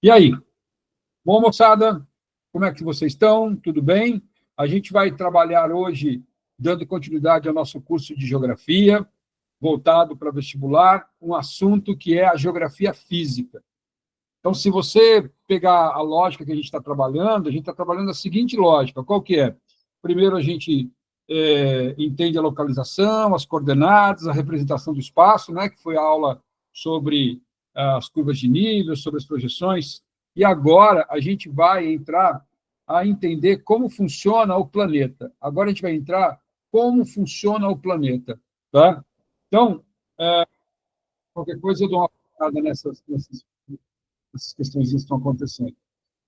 E aí? Bom, moçada, como é que vocês estão? Tudo bem? A gente vai trabalhar hoje, dando continuidade ao nosso curso de Geografia, voltado para vestibular, um assunto que é a Geografia Física. Então, se você pegar a lógica que a gente está trabalhando a seguinte lógica, qual que é? Primeiro, a gente entende a localização, as coordenadas, a representação do espaço, né, que foi a aula sobre as curvas de nível, sobre as projeções, e agora a gente vai entrar a entender como funciona o planeta. Agora a gente vai entrar como funciona o planeta. Tá? Então, qualquer coisa eu dou uma olhada essas questões que estão acontecendo.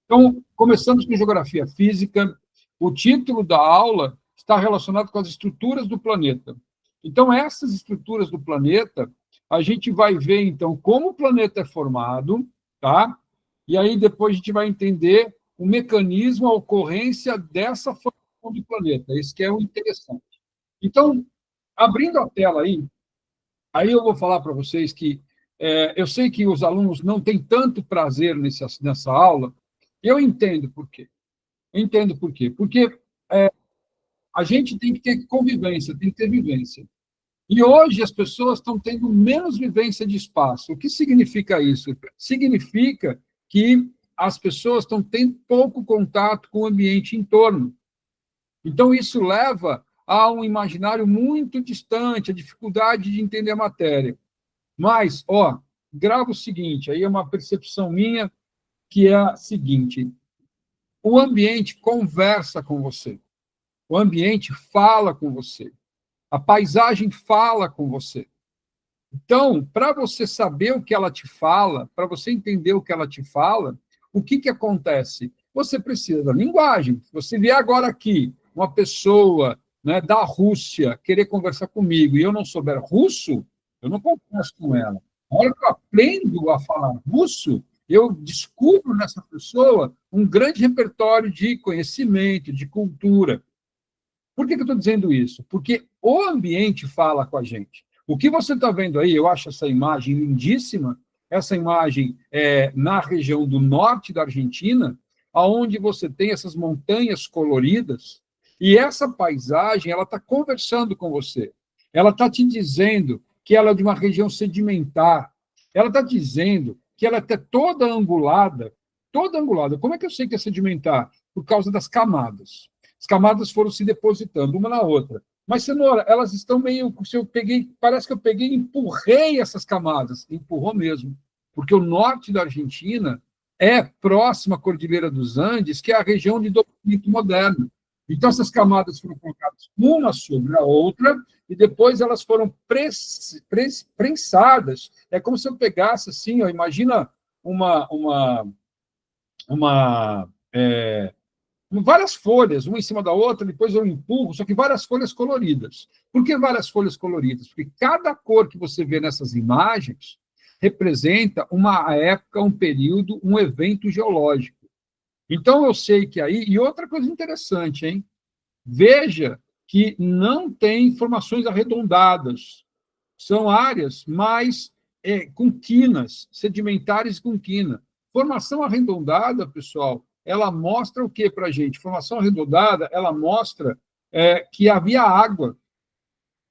Então, começamos com geografia física. O título da aula está relacionado com as estruturas do planeta. Então, essas estruturas do planeta, a gente vai ver, então, como o planeta é formado, tá? E aí, depois, a gente vai entender o mecanismo, a ocorrência dessa formação do planeta. Isso que é o interessante. Então, abrindo a tela aí eu vou falar para vocês que eu sei que os alunos não têm tanto prazer nessa aula, eu entendo por quê. Eu entendo por quê. Porque a gente tem que ter convivência, tem que ter vivência. E hoje as pessoas estão tendo menos vivência de espaço. O que significa isso? Significa que as pessoas estão tendo pouco contato com o ambiente em torno. Então, isso leva a um imaginário muito distante, a dificuldade de entender a matéria. Mas, grava o seguinte, aí é uma percepção minha, que é a seguinte: o ambiente conversa com você, o ambiente fala com você, a paisagem fala com você. Então, para você saber o que ela te fala, para você entender o que ela te fala, o que acontece? Você precisa da linguagem. Se você vier agora aqui, uma pessoa, né, da Rússia querer conversar comigo e eu não souber russo, eu não converso com ela. Na hora que eu aprendo a falar russo, eu descubro nessa pessoa um grande repertório de conhecimento, de cultura. Por que eu estou dizendo isso? Porque o ambiente fala com a gente. O que você está vendo aí, eu acho essa imagem lindíssima, essa imagem é na região do norte da Argentina, onde você tem essas montanhas coloridas, e essa paisagem ela está conversando com você. Ela está te dizendo que ela é de uma região sedimentar. Ela está dizendo que ela é toda angulada. Toda angulada. Como é que eu sei que é sedimentar? Por causa das camadas. As camadas foram se depositando uma na outra. Mas, cenoura, elas estão meio... Parece que eu peguei e empurrei essas camadas. Empurrou mesmo. Porque o norte da Argentina é próximo à Cordilheira dos Andes, que é a região de dolomito moderno. Então, essas camadas foram colocadas uma sobre a outra e depois elas foram prensadas. É como se eu pegasse assim, imagina várias folhas, uma em cima da outra, depois eu empurro, só que várias folhas coloridas. Por que várias folhas coloridas? Porque cada cor que você vê nessas imagens representa uma época, um período, um evento geológico. Então, eu sei que aí... E outra coisa interessante, hein? Veja que não tem formações arredondadas. São áreas mais com quinas, sedimentares com quina. Formação arredondada, pessoal, ela mostra o que para a gente? Formação arredondada, ela mostra que havia água.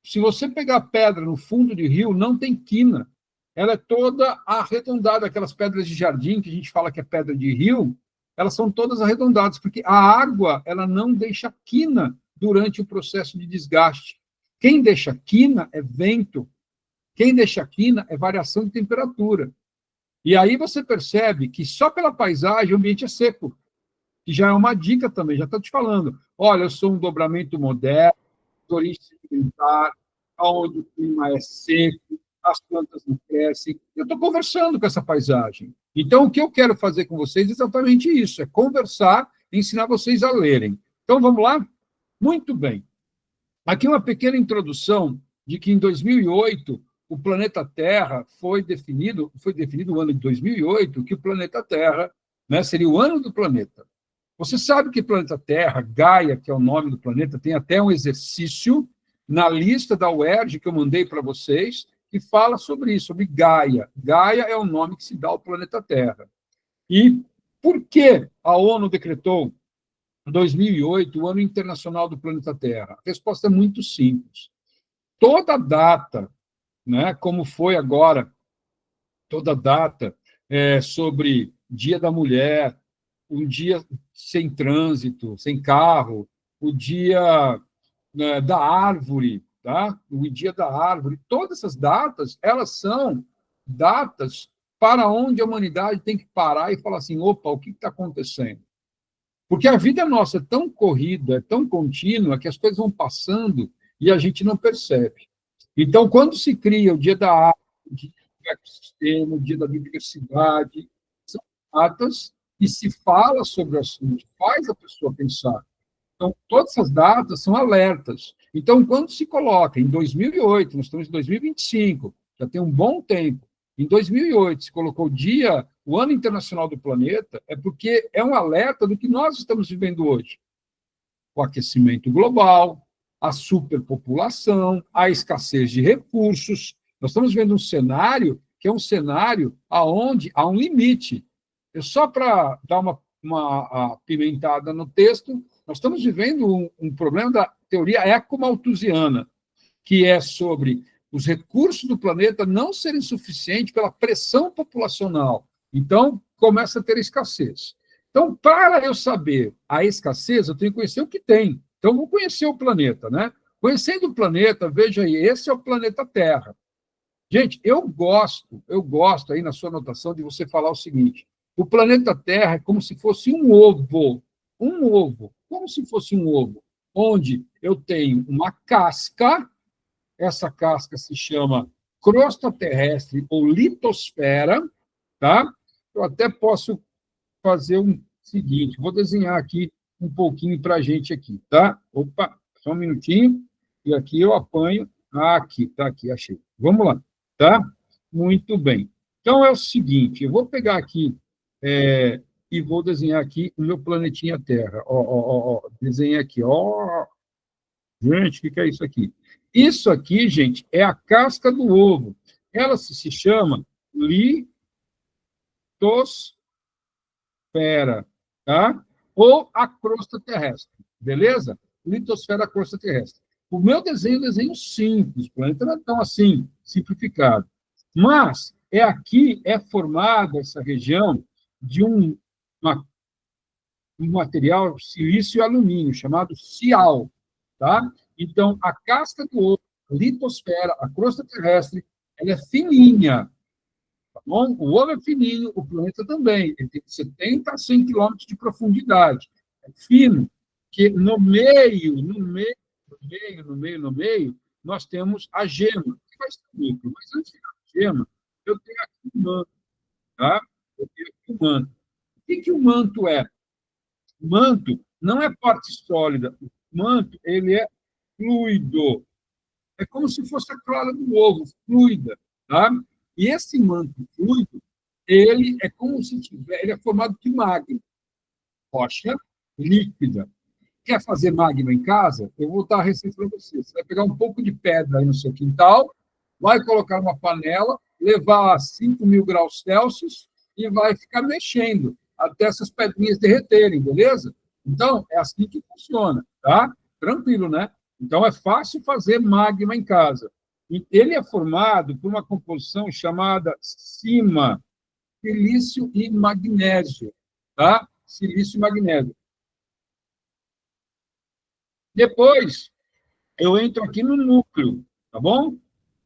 Se você pegar pedra no fundo de rio, não tem quina. Ela é toda arredondada. Aquelas pedras de jardim, que a gente fala que é pedra de rio, elas são todas arredondadas, porque a água ela não deixa quina durante o processo de desgaste. Quem deixa quina é vento. Quem deixa quina é variação de temperatura. E aí você percebe que só pela paisagem o ambiente é seco, que já é uma dica também, já estou te falando. Olha, eu sou um dobramento moderno, de origem sedimentar, onde o clima é seco, as plantas não crescem. Eu estou conversando com essa paisagem. Então, o que eu quero fazer com vocês é exatamente isso, é conversar e ensinar vocês a lerem. Então, vamos lá? Muito bem. Aqui uma pequena introdução de que, em 2008, o planeta Terra foi definido o ano de 2008, que o planeta Terra, né, seria o ano do planeta. Você sabe que o planeta Terra, Gaia, que é o nome do planeta, tem até um exercício na lista da UERJ que eu mandei para vocês, que fala sobre isso, sobre Gaia. Gaia é o nome que se dá ao planeta Terra. E por que a ONU decretou 2008 o Ano Internacional do Planeta Terra? A resposta é muito simples. Toda data, né, como foi agora, toda data sobre Dia da Mulher, um dia sem trânsito, sem carro, o dia, né, da árvore, tá? O dia da árvore, todas essas datas, elas são datas para onde a humanidade tem que parar e falar assim, opa, o que está acontecendo? Porque a vida nossa é tão corrida, é tão contínua, que as coisas vão passando e a gente não percebe. Então, quando se cria o Dia da Árvore, o Dia do Ecossistema, o Dia da Biodiversidade, são datas e se fala sobre o assunto, faz a pessoa pensar. Então, todas essas datas são alertas. Então, quando se coloca em 2008, nós estamos em 2025, já tem um bom tempo, em 2008 se colocou o Ano Internacional do Planeta, é porque é um alerta do que nós estamos vivendo hoje. O aquecimento global, a superpopulação, a escassez de recursos. Nós estamos vendo um cenário que é um cenário onde há um limite. Só para dar uma apimentada no texto, nós estamos vivendo um problema da teoria ecomalthusiana, que é sobre os recursos do planeta não serem suficientes pela pressão populacional. Então, começa a ter escassez. Então, para eu saber a escassez, eu tenho que conhecer o que tem. Então, eu vou conhecer o planeta, né? Conhecendo o planeta, veja aí, esse é o planeta Terra. Gente, eu gosto aí na sua anotação de você falar o seguinte: o planeta Terra é como se fosse um ovo, como se fosse um ovo, onde eu tenho uma casca, essa casca se chama crosta terrestre ou litosfera, tá? Eu até posso fazer o seguinte, vou desenhar aqui um pouquinho para a gente aqui, tá? Opa, só um minutinho, e aqui eu apanho, aqui, tá aqui, achei. Vamos lá, tá? Muito bem. Então, é o seguinte, eu vou pegar aqui e vou desenhar aqui o meu planetinha Terra. Desenhei aqui, Gente, o que é isso aqui? Isso aqui, gente, é a casca do ovo. Ela se chama litosfera, tá? Ou a crosta terrestre, beleza? Litosfera, crosta terrestre. O meu desenho é um desenho simples, o planeta não é tão assim, simplificado. Mas aqui é formada essa região de um material silício e alumínio, chamado cial, tá? Então, a casca do ovo, a litosfera, a crosta terrestre, ela é fininha, tá bom? O ovo é fininho, o planeta também, ele tem 70 a 100 quilômetros de profundidade, é fino, que no meio, nós temos a gema, que vai ser o núcleo, mas antes da gema, eu tenho aqui o manto, tá? Eu tenho aqui o manto. O que o manto é? O manto não é parte sólida, o manto ele é fluido. É como se fosse a clara do ovo, fluida, tá? E esse manto fluido, ele é como se ele é formado de magma, rocha líquida. Quer fazer magma em casa? Eu vou dar a receita para você. Você vai pegar um pouco de pedra aí no seu quintal, vai colocar numa panela, levar a 5.000 graus Celsius e vai ficar mexendo até essas pedrinhas derreterem, beleza? Então, é assim que funciona, tá? Tranquilo, né? Então, é fácil fazer magma em casa. E ele é formado por uma composição chamada SiMa, silício e magnésio, tá? Silício e magnésio. Depois, eu entro aqui no núcleo, tá bom?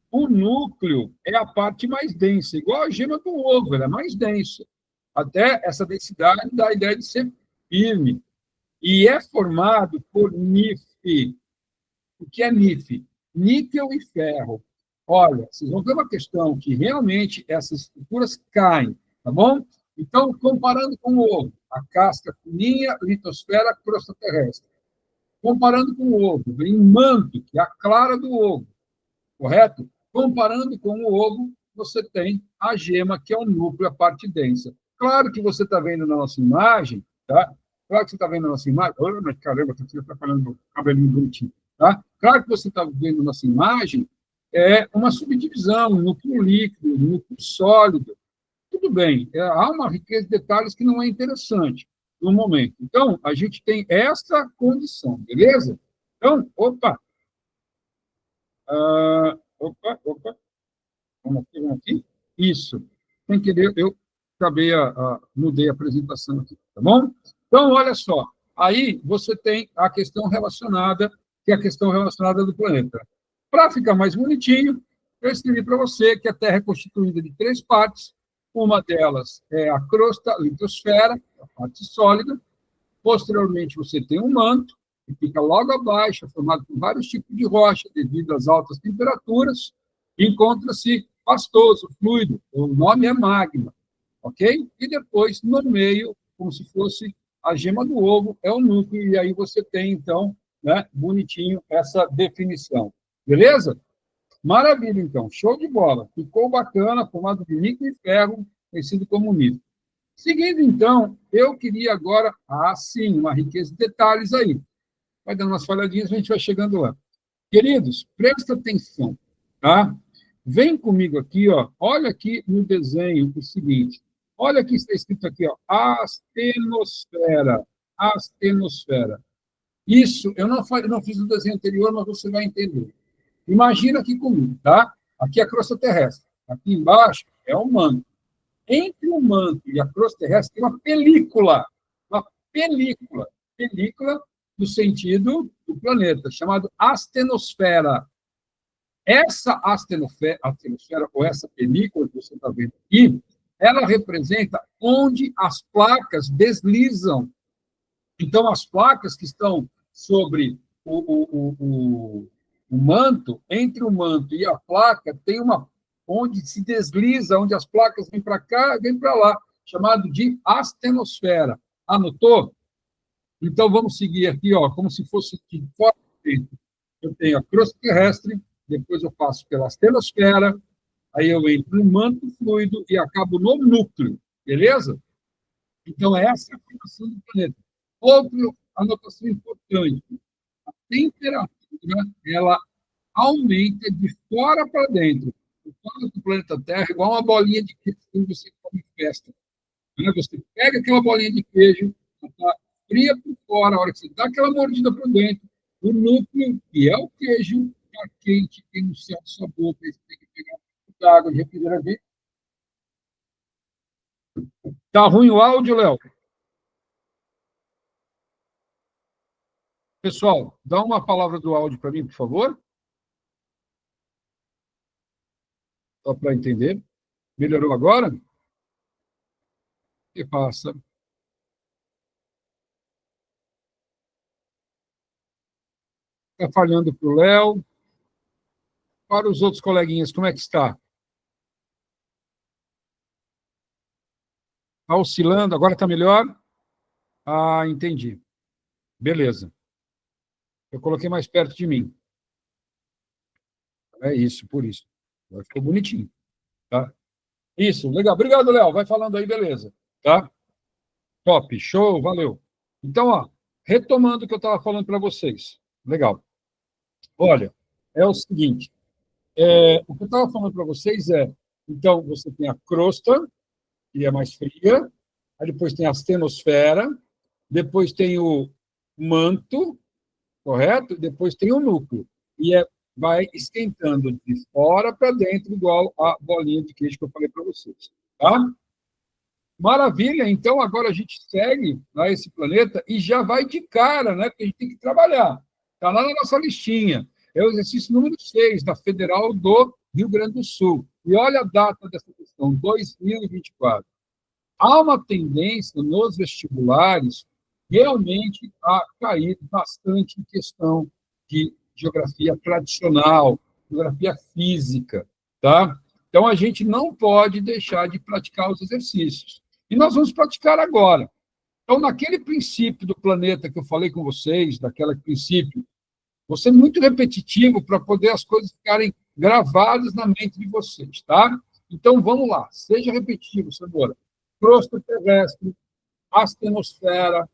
O núcleo é a parte mais densa, igual a gema do ovo, ela é mais densa. Até essa densidade dá a ideia de ser firme. E é formado por NiF. O que é NiF? Níquel e ferro. Olha, vocês vão ver uma questão que realmente essas estruturas caem, tá bom? Então, comparando com o ovo, a casca fininha, litosfera, crosta terrestre. Comparando com o ovo, vem manto, que é a clara do ovo, correto? Comparando com o ovo, você tem a gema, que é o núcleo, a parte densa. Claro que você está vendo na nossa imagem, tá? Claro que você está vendo na nossa imagem. Oh, mas caramba, estou atrapalhando o cabelinho bonitinho, tá? Claro que você está vendo na nossa imagem uma subdivisão, um núcleo líquido, um núcleo sólido. tudo bem, há uma riqueza de detalhes que não é interessante no momento. Então, a gente tem essa condição, beleza? Então, opa, vamos aqui. Isso. Sem querer, eu mudei a apresentação aqui, tá bom? Então, olha só. Aí você tem a questão relacionada, que é a questão relacionada do planeta. Para ficar mais bonitinho, eu escrevi para você que a Terra é constituída de 3 partes. Uma delas é a crosta, a litosfera, a parte sólida. Posteriormente, você tem um manto, que fica logo abaixo, formado por vários tipos de rocha, devido às altas temperaturas. Encontra-se pastoso, fluido, o nome é magma, ok? E depois, no meio, como se fosse a gema do ovo, é o núcleo, e aí você tem, então, né, bonitinho essa definição. Beleza? Maravilha, então. Show de bola. Ficou bacana, formado de níquel e ferro, conhecido como níquel. Seguindo, então, eu queria agora, sim, uma riqueza de detalhes aí. Vai dando umas falhadinhas, a gente vai chegando lá. Queridos, presta atenção, tá? Vem comigo aqui, ó. Olha aqui no desenho o seguinte. Olha aqui, está escrito aqui, ó, astenosfera. Astenosfera. Isso, eu não fiz o desenho anterior, mas você vai entender. Imagina aqui comigo, tá? Aqui é a crosta terrestre. Aqui embaixo é o manto. Entre o manto e a crosta terrestre tem uma película no sentido do planeta, chamado astenosfera. Essa astenosfera, ou essa película que você está vendo aqui, ela representa onde as placas deslizam. Então, as placas que estão sobre o manto, entre o manto e a placa, tem uma onde se desliza, onde as placas vêm para cá, vêm para lá, chamado de astenosfera. Anotou? Então, vamos seguir aqui, ó, como se fosse de fora para dentro. Eu tenho a crosta terrestre, depois eu passo pela astenosfera, aí eu entro no manto fluido e acabo no núcleo, beleza? Então, essa é a formação do planeta. Outra anotação importante, a temperatura, ela aumenta de fora para dentro. O fora do planeta Terra é igual uma bolinha de queijo que você come em festa. Você pega aquela bolinha de queijo, ela está fria por fora, a hora que você dá aquela mordida por dentro, o núcleo, que é o queijo, está quente, tem um certo sabor, você tem que pegar um pouco d'água de refrigerante. Está ruim o áudio, Léo? Pessoal, dá uma palavra do áudio para mim, por favor. Só para entender. Melhorou agora? O que passa? Está falhando para o Léo. Para os outros coleguinhas, como é que está? Está oscilando? Agora está melhor? Ah, entendi. Beleza. Eu coloquei mais perto de mim. É isso, por isso. Agora ficou bonitinho. Tá? Isso, legal. Obrigado, Léo. Vai falando aí, beleza. Tá? Top, show, valeu. Então, ó, retomando o que eu estava falando para vocês. Legal. Olha, é o seguinte. O que eu estava falando para vocês então, você tem a crosta, que é mais fria, aí depois tem a astenosfera, depois tem o manto, correto? Depois tem o núcleo. E vai esquentando de fora para dentro, igual a bolinha de queijo que eu falei para vocês. Tá? Maravilha, então agora a gente segue esse planeta e já vai de cara, né? Porque a gente tem que trabalhar. Está lá na nossa listinha. É o exercício número 6 da Federal do Rio Grande do Sul. E olha a data dessa questão, 2024. Há uma tendência nos vestibulares realmente a cair bastante em questão de geografia tradicional, geografia física, tá? Então, a gente não pode deixar de praticar os exercícios. E nós vamos praticar agora. Então, naquele princípio do planeta que eu falei com vocês, daquele princípio, vou ser muito repetitivo para poder as coisas ficarem gravadas na mente de vocês, tá? Então, vamos lá. Seja repetitivo, Cenoura. Crosta terrestre, astenosfera,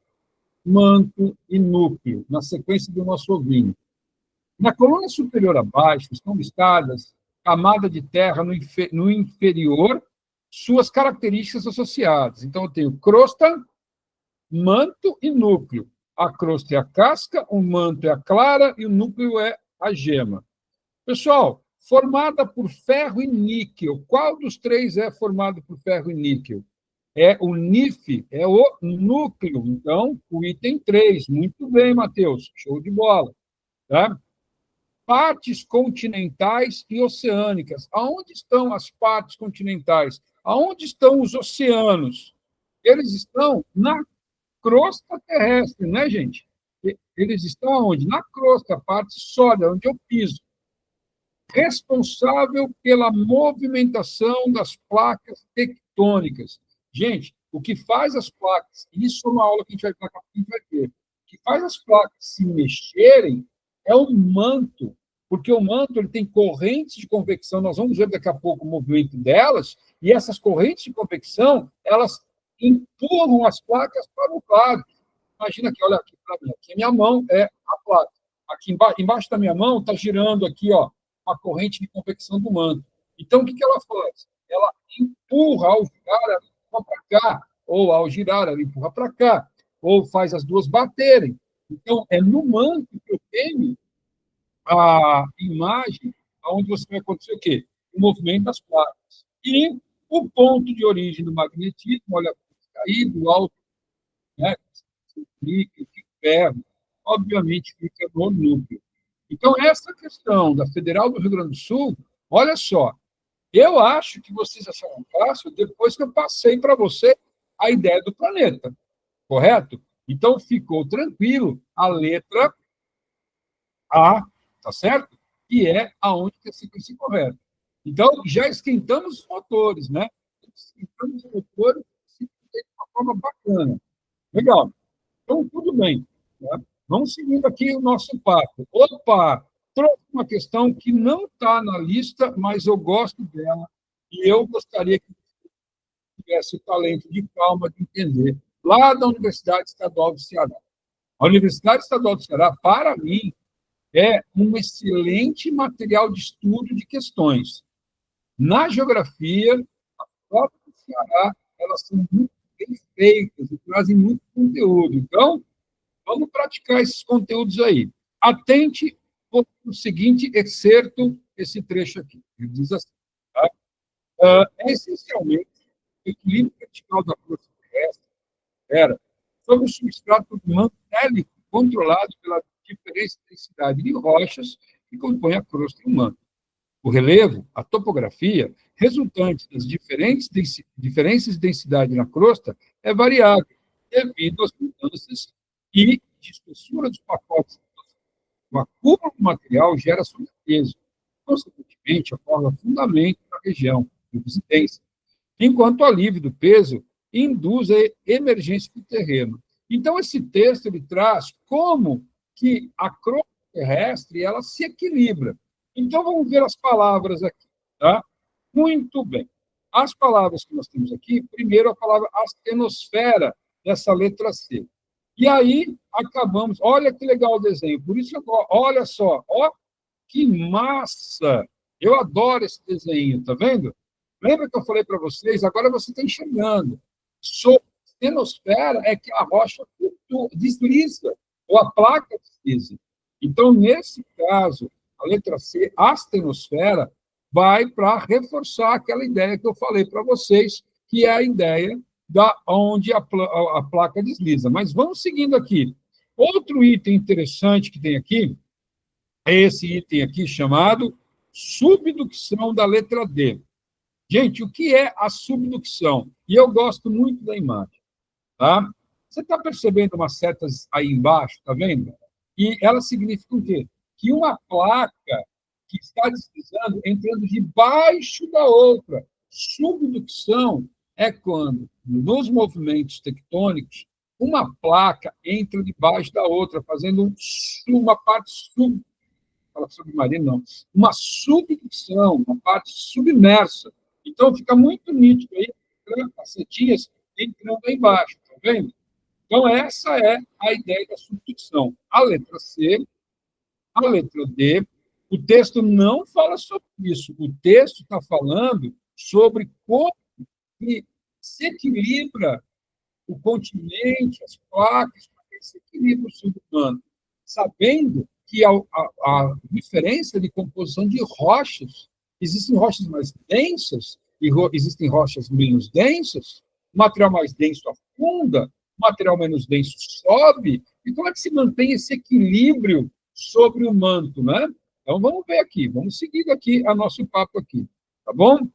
manto e núcleo, na sequência do nosso ovinho. Na coluna superior abaixo estão listadas camada de terra no inferior suas características associadas. Então, eu tenho crosta, manto e núcleo. A crosta é a casca, o manto é a clara e o núcleo é a gema. Pessoal, formada por ferro e níquel. Qual dos três é formado por ferro e níquel? É o NIF, é o núcleo. Então, o item 3. Muito bem, Matheus. Show de bola. Tá? Partes continentais e oceânicas. Aonde estão as partes continentais? Aonde estão os oceanos? Eles estão na crosta terrestre, né, gente? Eles estão onde? Na crosta, a parte sólida, onde eu piso. Responsável pela movimentação das placas tectônicas. Gente, o que faz as placas, isso é uma aula que a gente vai ver, o que faz as placas se mexerem é o manto, porque o manto ele tem correntes de convecção, nós vamos ver daqui a pouco o movimento delas, e essas correntes de convecção, elas empurram as placas para o lado. Imagina aqui, olha aqui para mim, aqui a minha mão é a placa. Aqui embaixo da minha mão está girando aqui, ó, a corrente de convecção do manto. Então, o que ela faz? Ela empurra ao girar, ela empurra para cá, ou ao girar, ela empurra para cá, ou faz as duas baterem. Então, é no manto que eu tenho a imagem onde você vai acontecer o quê? O movimento das placas. E o ponto de origem do magnetismo, olha, caído, alto, né? Níquel, ferro, obviamente fica no núcleo. Então, essa questão da Federal do Rio Grande do Sul, olha só, eu acho que vocês acharam fácil depois que eu passei para você a ideia do planeta, correto? Então, ficou tranquilo a letra A, tá certo? Que é aonde que a sequência correta. Então, já esquentamos os motores, né? Esquentamos os motores de uma forma bacana. Legal. Então, tudo bem. Tá? Vamos seguindo aqui o nosso papo. Opa! Trouxe uma questão que não está na lista, mas eu gosto dela e eu gostaria que você tivesse o talento de calma de entender. Lá da Universidade Estadual do Ceará. A Universidade Estadual do Ceará, para mim, é um excelente material de estudo de questões. Na geografia, as provas do Ceará, elas são muito bem feitas e trazem muito conteúdo. Então, vamos praticar esses conteúdos aí. Atente para o seguinte excerto, esse trecho aqui. Ele diz assim, tá? É essencialmente o equilíbrio vertical da crosta terrestre sobre o substrato mantélico controlado pela diferença de densidade de rochas que compõem a crosta humana. O relevo, a topografia, resultante das diferenças de densidade na crosta, é variável devido às mudanças e de espessura dos pacotes. O acúmulo do material gera sobrepeso. Consequentemente, ocorre afundamento da região de residência, enquanto o alívio do peso induz a emergência do terreno. Então, esse texto ele traz como que a crosta terrestre ela se equilibra. Então, vamos ver as palavras aqui. Tá? Muito bem. As palavras que nós temos aqui, primeiro a palavra astenosfera, dessa letra C. E aí, acabamos. Olha que legal o desenho. Por isso, olha só, ó, que massa! Eu adoro esse desenho, tá vendo? Lembra que eu falei para vocês? Agora você está enxergando. Astenosfera é que a rocha desliza, ou a placa desliza. Então, nesse caso, a letra C, astenosfera, vai para reforçar aquela ideia que eu falei para vocês, que é a ideia da onde a placa desliza. Mas vamos seguindo aqui. Outro item interessante que tem aqui é esse item aqui chamado subducção da letra D. Gente, o que é a subducção? E eu gosto muito da imagem. Tá? Você está percebendo umas setas aí embaixo, está vendo? E elas significam o quê? Que uma placa que está deslizando entrando debaixo da outra. Subducção é quando, nos movimentos tectônicos, uma placa entra debaixo da outra, fazendo uma parte submarina, não, uma subdução, uma parte submersa. Então, fica muito nítido aí, as setinhas entrando aí embaixo, tá vendo? Então, essa é a ideia da subdução. A letra C, a letra D, o texto não fala sobre isso. O texto está falando sobre como que se equilibra o continente, as placas, para que se equilibre o subhumano, sabendo que a diferença de composição de rochas, existem rochas mais densas e existem rochas menos densas, o material mais denso afunda, o material menos denso sobe, e como é que se mantém esse equilíbrio sobre o manto, né? Então, vamos ver aqui, vamos seguir aqui a nosso papo aqui, tá bom?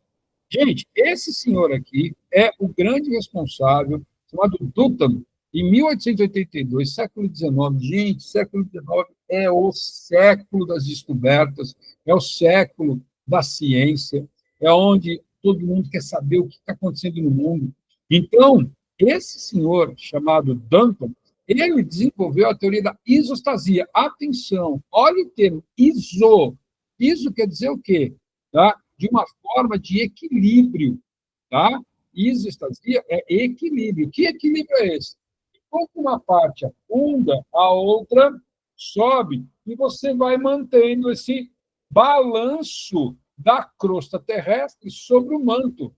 Gente, esse senhor aqui é o grande responsável, chamado Dutton, em 1882, século XIX. Gente, século XIX é o século das descobertas, é o século da ciência, é onde todo mundo quer saber o que está acontecendo no mundo. Então, esse senhor, chamado Dutton, ele desenvolveu a teoria da isostasia. Atenção, olha o termo iso. Iso quer dizer o quê? Tá? De uma forma de equilíbrio, tá? Isostasia é equilíbrio. Que equilíbrio é esse? Enquanto uma parte afunda, a outra sobe, e você vai mantendo esse balanço da crosta terrestre sobre o manto.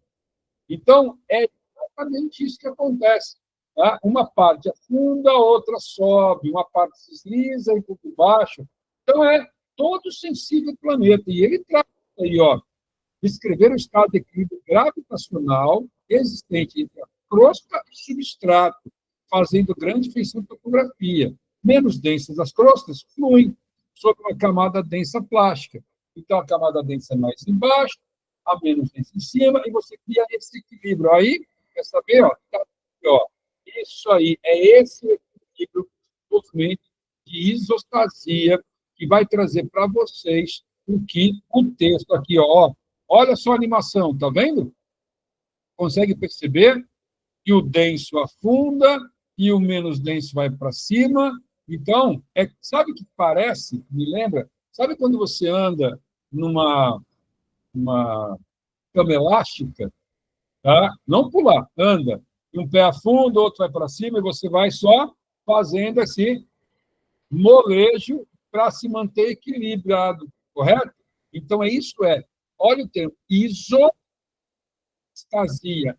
Então, é exatamente isso que acontece. Tá? Uma parte afunda, a outra sobe, uma parte se desliza e por baixo. Então, é todo sensível ao planeta. E ele traz aí, ó, descrever o estado de equilíbrio gravitacional existente entre a crosta e o substrato, fazendo grande feição de topografia. Menos densas as crostas fluem sobre uma camada densa plástica. Então, a camada densa é mais embaixo, a menos densa em cima, e você cria esse equilíbrio. Aí, quer saber? Ó, tá aqui, ó, isso aí, é esse equilíbrio movimento de isostasia que vai trazer para vocês o texto aqui, ó. Olha só a animação, tá vendo? Consegue perceber que o denso afunda e o menos denso vai para cima? Então, sabe o que parece? Me lembra? Sabe quando você anda numa cama elástica? Tá? Não pular, anda. Um pé afunda, outro vai para cima, e você vai só fazendo esse molejo para se manter equilibrado, correto? Então, olha o termo, isostasia,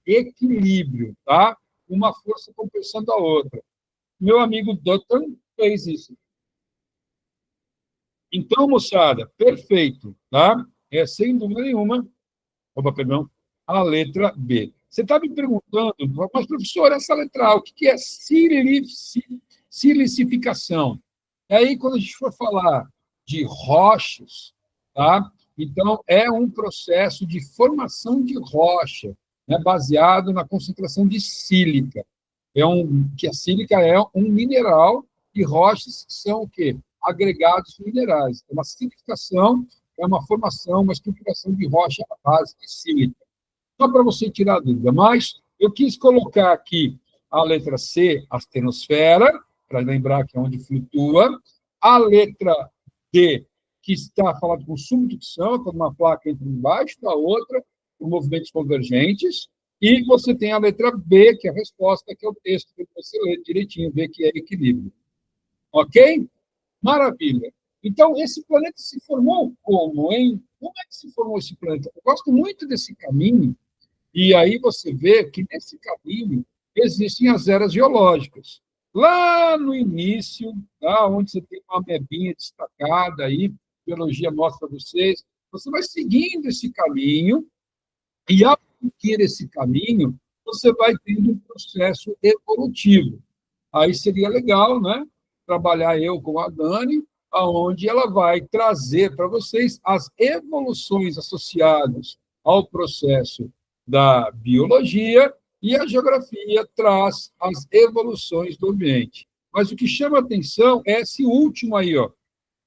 equilíbrio, tá? Uma força compensando a outra. Meu amigo Dutton fez isso. Então, moçada, perfeito, tá? Sem dúvida nenhuma, perdão, a letra B. Você está me perguntando, mas, professor, essa letra A, o que é silicificação? Aí, quando a gente for falar de rochas, tá? Então, é um processo de formação de rocha, né, baseado na concentração de sílica. Que a sílica é um mineral e rochas são o quê? Agregados minerais. Uma silicificação é uma formação, uma estruturação de rocha à base de sílica. Só para você tirar a dúvida. Mas eu quis colocar aqui a letra C, astenosfera, para lembrar que é onde flutua. A letra D, que está falando com subducção, quando uma placa entra embaixo da outra, por movimentos convergentes. E você tem a letra B, que é a resposta, que é o texto que você lê direitinho, vê que é equilíbrio. Ok? Maravilha. Então, esse planeta se formou como, hein? Como é que se formou esse planeta? Eu gosto muito desse caminho, e aí você vê que nesse caminho existem as eras geológicas. Lá no início, tá, onde você tem uma amebinha destacada aí, a biologia mostra para vocês, você vai seguindo esse caminho, e ao seguir esse caminho, você vai tendo um processo evolutivo. Aí seria legal, né? Trabalhar eu com a Dani, aonde ela vai trazer para vocês as evoluções associadas ao processo da biologia, e a geografia traz as evoluções do ambiente. Mas o que chama atenção é esse último aí, ó,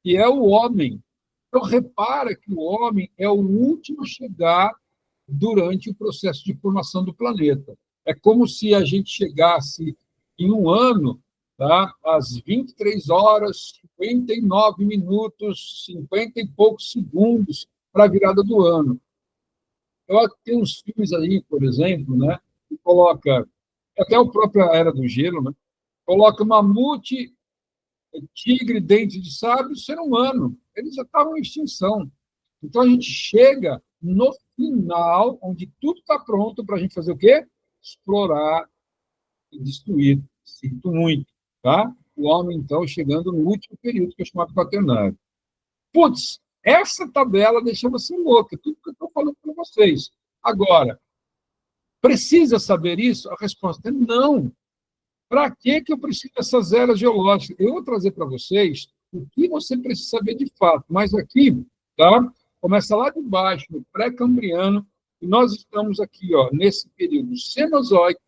que é o homem. Então, repara que o homem é o último a chegar durante o processo de formação do planeta. É como se a gente chegasse em um ano, tá, às 23 horas, 59 minutos, 50 e poucos segundos para a virada do ano. Eu tenho uns filmes aí, por exemplo, né, que coloca, até a própria Era do Gelo, né, coloca mamute, tigre, dente de sabre, ser humano. Eles já estavam em extinção. Então, a gente chega no final, onde tudo está pronto para a gente fazer o quê? Explorar e destruir. Sinto muito, tá? O homem, então, chegando no último período, que é chamado quaternário. Putz, essa tabela deixa você louca, tudo que eu estou falando para vocês. Agora, precisa saber isso? A resposta é não. Para que eu preciso dessas eras geológicas? Eu vou trazer para vocês o que você precisa saber de fato, mas aqui, tá? Começa lá de baixo, no pré-cambriano, e nós estamos aqui, ó, nesse período cenozoico,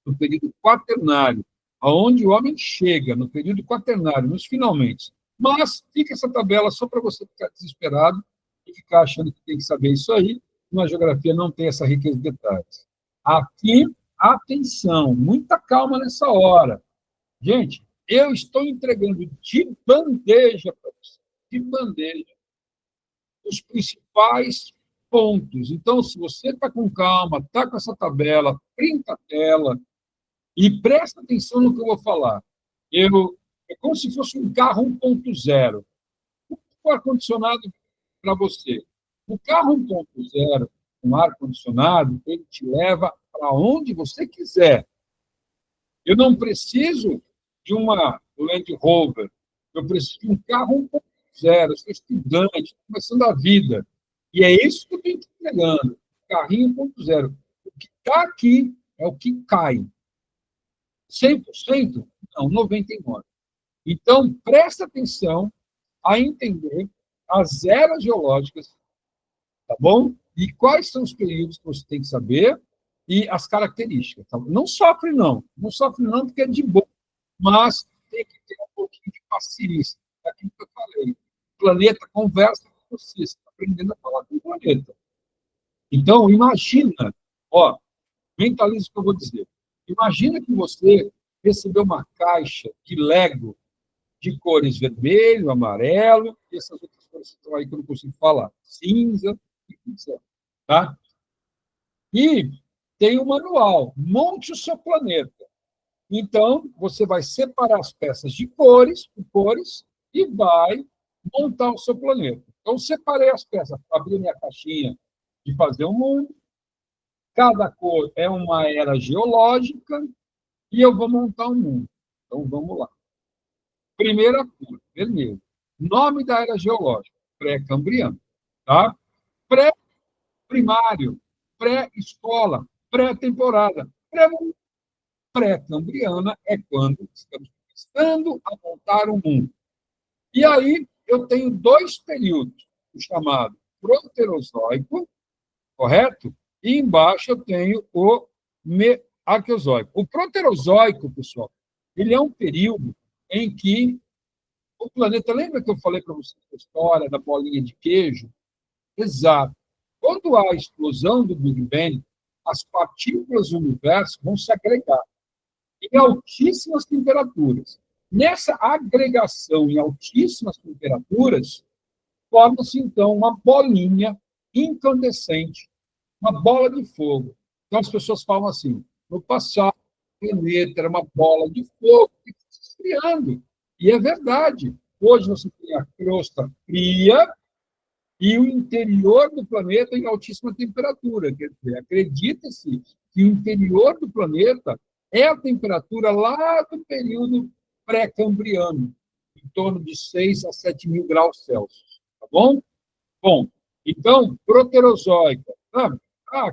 no período quaternário, aonde o homem chega, no período quaternário, nos finalmente. Mas fica essa tabela só para você ficar desesperado e ficar achando que tem que saber isso aí. Na geografia não tem essa riqueza de detalhes. Aqui, atenção, muita calma nessa hora. Gente, eu estou entregando de bandeja para você, de bandeja, os principais pontos. Então, se você está com calma, está com essa tabela, printa a tela e presta atenção no que eu vou falar. É como se fosse um carro 1.0. O ar-condicionado para você. O carro 1.0, com ar-condicionado, ele te leva para onde você quiser. Eu não preciso de uma Land Rover, eu preciso de um carro 1.0, eu sou estudante, estou começando a vida. E é isso que eu estou entregando, carrinho 1.0. O que está aqui é o que cai. 100%? Não, 99%. Então, presta atenção a entender as eras geológicas, tá bom? E quais são os períodos que você tem que saber e as características. Tá? Não sofre, não. Não sofre, não, porque é de boa. Mas tem que ter um pouquinho de paciência. É aquilo que eu falei. O planeta conversa com você. Você está aprendendo a falar com o planeta. Então, imagina, ó, mentaliza o que eu vou dizer. Imagina que você recebeu uma caixa de Lego de cores vermelho, amarelo, e essas outras cores que estão aí que eu não consigo falar, cinza, tá? E tem o manual, monte o seu planeta. Então, você vai separar as peças de cores, por cores, e vai montar o seu planeta. Então, separei as peças, abri minha caixinha de fazer um mundo, cada cor é uma era geológica, e eu vou montar um mundo. Então, vamos lá. Primeira cor, vermelho. Nome da era geológica, pré-cambriano. Tá? Pré-primário, pré-escola, pré-temporada. Pré-cambriana é quando estamos começando a montar o mundo. E aí eu tenho dois períodos, o chamado proterozoico, correto? E embaixo eu tenho o arqueozoico. O proterozoico, pessoal, ele é um período em que o planeta, lembra que eu falei para vocês a história da bolinha de queijo? Exato. Quando há a explosão do Big Bang, as partículas do universo vão se agregar em altíssimas temperaturas. Nessa agregação em altíssimas temperaturas, forma-se, então, uma bolinha incandescente, uma bola de fogo. Então, as pessoas falam assim, no passado, o planeta era uma bola de fogo que foi se esfriando. E é verdade. Hoje você tem a crosta fria e o interior do planeta em altíssima temperatura. Quer dizer, acredita-se que o interior do planeta é a temperatura lá do período pré-cambriano, em torno de 6 a 7 mil graus Celsius. Tá bom? Bom, então, proterozoica.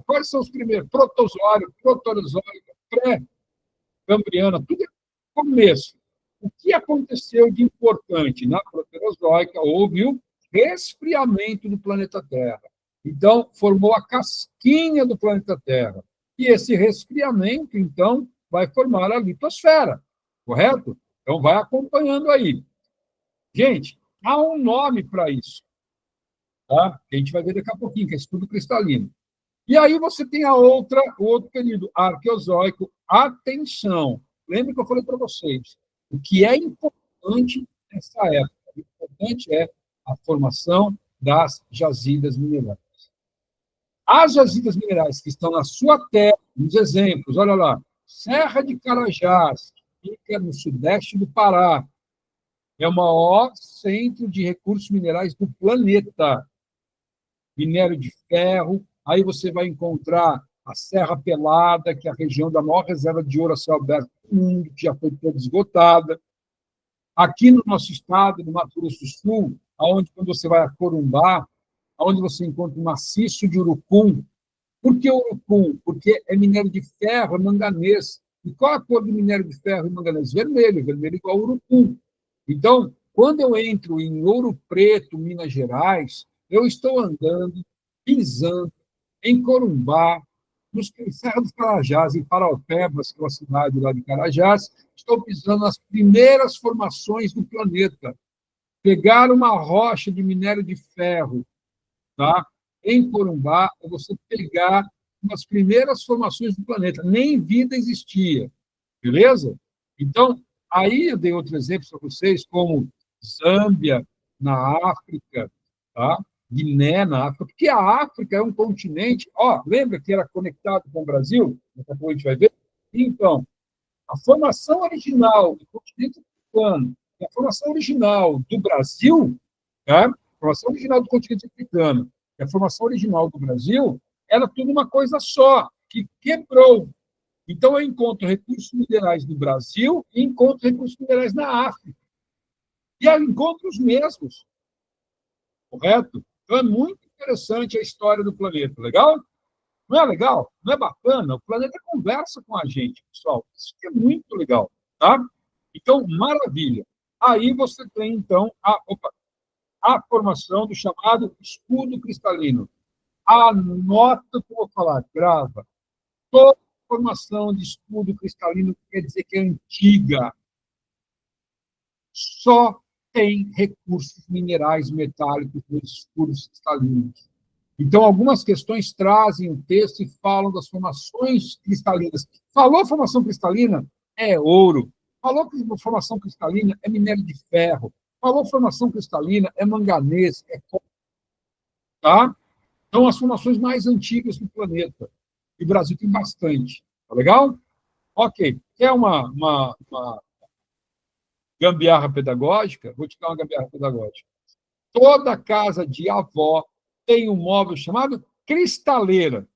Quais são os primeiros? Protozoário, proterozoica, pré-cambriana, tudo é começo. O que aconteceu de importante na proterozoica? Houve o resfriamento do planeta Terra. Então, formou a casquinha do planeta Terra. E esse resfriamento, então, vai formar a litosfera, correto? Então, vai acompanhando aí. Gente, há um nome para isso, tá? Que a gente vai ver daqui a pouquinho, que é estudo cristalino. E aí você tem o outro período, arqueozoico. Atenção! Lembra que eu falei para vocês, o que é importante nessa época? O importante é a formação das jazidas minerais. As jazidas minerais que estão na sua terra, nos exemplos, olha lá, Serra de Carajás, que fica no sudeste do Pará, é o maior centro de recursos minerais do planeta. minério de ferro, aí você vai encontrar a Serra Pelada, que é a região da maior reserva de ouro a céu aberto do mundo, que já foi toda esgotada. Aqui no nosso estado, no Mato Grosso do Sul, aonde quando você vai a Corumbá, aonde você encontra um maciço de urucum. Por que urucum? Porque é minério de ferro, é manganês. E qual a cor do minério de ferro e manganês? Vermelho, vermelho igual urucum. Então, quando eu entro em Ouro Preto, Minas Gerais, eu estou andando, pisando em Corumbá, nos Serra dos Carajás, em Paraupebas, que é uma cidade lá de Carajás, estou pisando nas primeiras formações do planeta. Pegar uma rocha de minério de ferro, tá? Em Corumbá, é você pegar umas primeiras formações do planeta. Nem vida existia, beleza? Então, aí eu dei outros exemplos para vocês, como Zâmbia, na África, tá? Guiné, na África, porque a África é um continente. Ó, lembra que era conectado com o Brasil? Daqui a pouco a gente vai ver. Então, a formação original do continente africano e a formação original do Brasil, tá? A formação original do continente africano e a formação original do Brasil era tudo uma coisa só, que quebrou. Então, eu encontro recursos minerais no Brasil e encontro recursos minerais na África. E eu encontro os mesmos, correto? Então, é muito interessante a história do planeta, legal? Não é legal? Não é bacana? O planeta conversa com a gente, pessoal. Isso é muito legal, tá? Então, maravilha. Aí você tem, então, a formação do chamado escudo cristalino. Anota o que eu vou falar, grava. Toda formação de escudo cristalino quer dizer que é antiga. Só tem recursos minerais metálicos nos escudos cristalinos. Então, algumas questões trazem o texto e falam das formações cristalinas. Falou formação cristalina? É ouro. Falou que formação cristalina é minério de ferro. Falou formação cristalina é manganês, é cobre, tá? São as formações mais antigas do planeta. E o Brasil tem bastante. Tá legal? Ok. Quer uma gambiarra pedagógica? Vou te dar uma gambiarra pedagógica. Toda casa de avó tem um móvel chamado cristaleira.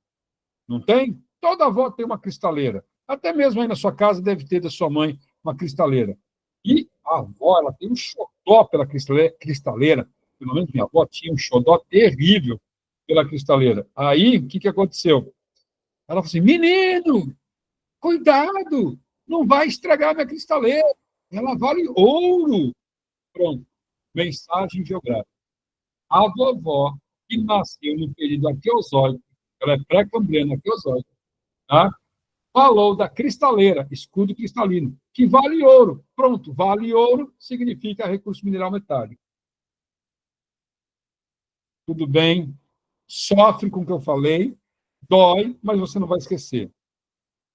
Não tem? Toda avó tem uma cristaleira. Até mesmo aí na sua casa deve ter da sua mãe uma cristaleira. E a avó, ela tem um xodó pela cristaleira. Pelo menos minha avó tinha um xodó terrível pela cristaleira. Aí, o que aconteceu? Ela falou assim, menino, cuidado, não vai estragar minha cristaleira. Ela vale ouro. Pronto. Mensagem geográfica. A vovó, que nasceu no período arqueozoico, ela é pré-cambriana arqueozoica, tá? Falou da cristaleira, escudo cristalino, que vale ouro. Pronto, vale ouro significa recurso mineral metálico. Tudo bem? Sofre com o que eu falei, dói, mas você não vai esquecer.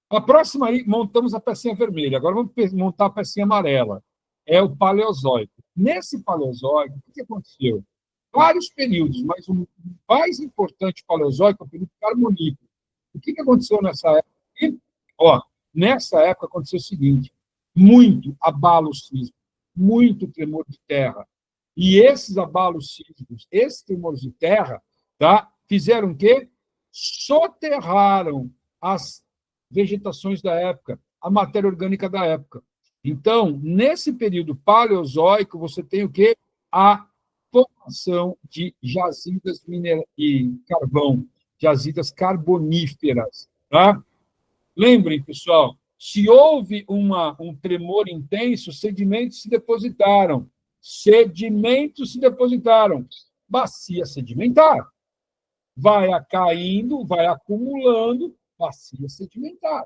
A próxima aí, montamos a pecinha vermelha. Agora vamos montar a pecinha amarela. É o Paleozoico. Nesse Paleozoico, o que aconteceu? Vários períodos, mas o mais importante Paleozoico é o período Carbonífero. O que aconteceu nessa época? Ó, nessa época aconteceu o seguinte: muito abalo sísmico, muito tremor de terra. E esses abalos sísmicos, esses tremores de terra, tá, fizeram o quê? Soterraram as vegetações da época, a matéria orgânica da época. Então, nesse período paleozoico, você tem o quê? A formação de jazidas e carvão, jazidas carboníferas. Tá? Lembrem, pessoal, se houve um tremor intenso, sedimentos se depositaram. Sedimentos se depositaram. Bacia sedimentar. Vai caindo, vai acumulando, bacia sedimentar.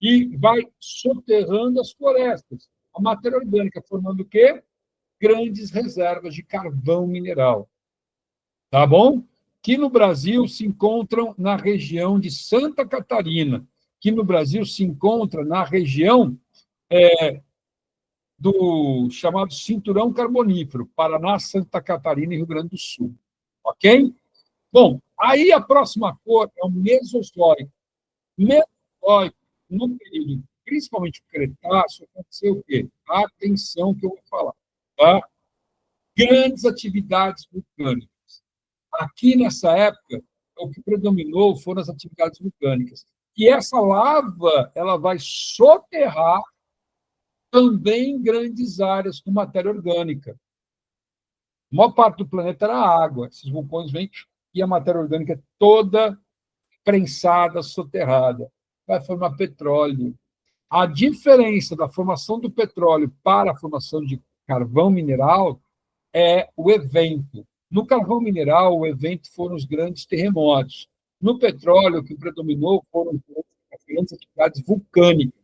E vai soterrando as florestas. A matéria orgânica formando o quê? Grandes reservas de carvão mineral. Tá bom? Que no Brasil se encontram na região de Santa Catarina, que no Brasil se encontra na região do chamado Cinturão Carbonífero, Paraná, Santa Catarina e Rio Grande do Sul. Ok? Bom, aí a próxima cor é o Mesozoico. Mesozoico, no período, principalmente o Cretáceo, aconteceu o quê? Atenção que eu vou falar. Tá? Grandes atividades vulcânicas. Aqui, nessa época, o que predominou foram as atividades vulcânicas. E essa lava ela vai soterrar também grandes áreas com matéria orgânica. A maior parte do planeta era água. Esses vulcões vêm e a matéria orgânica é toda prensada, soterrada. Vai formar petróleo. A diferença da formação do petróleo para a formação de carvão mineral é o evento. No carvão mineral, o evento foram os grandes terremotos. No petróleo, o que predominou foram as grandes atividades vulcânicas,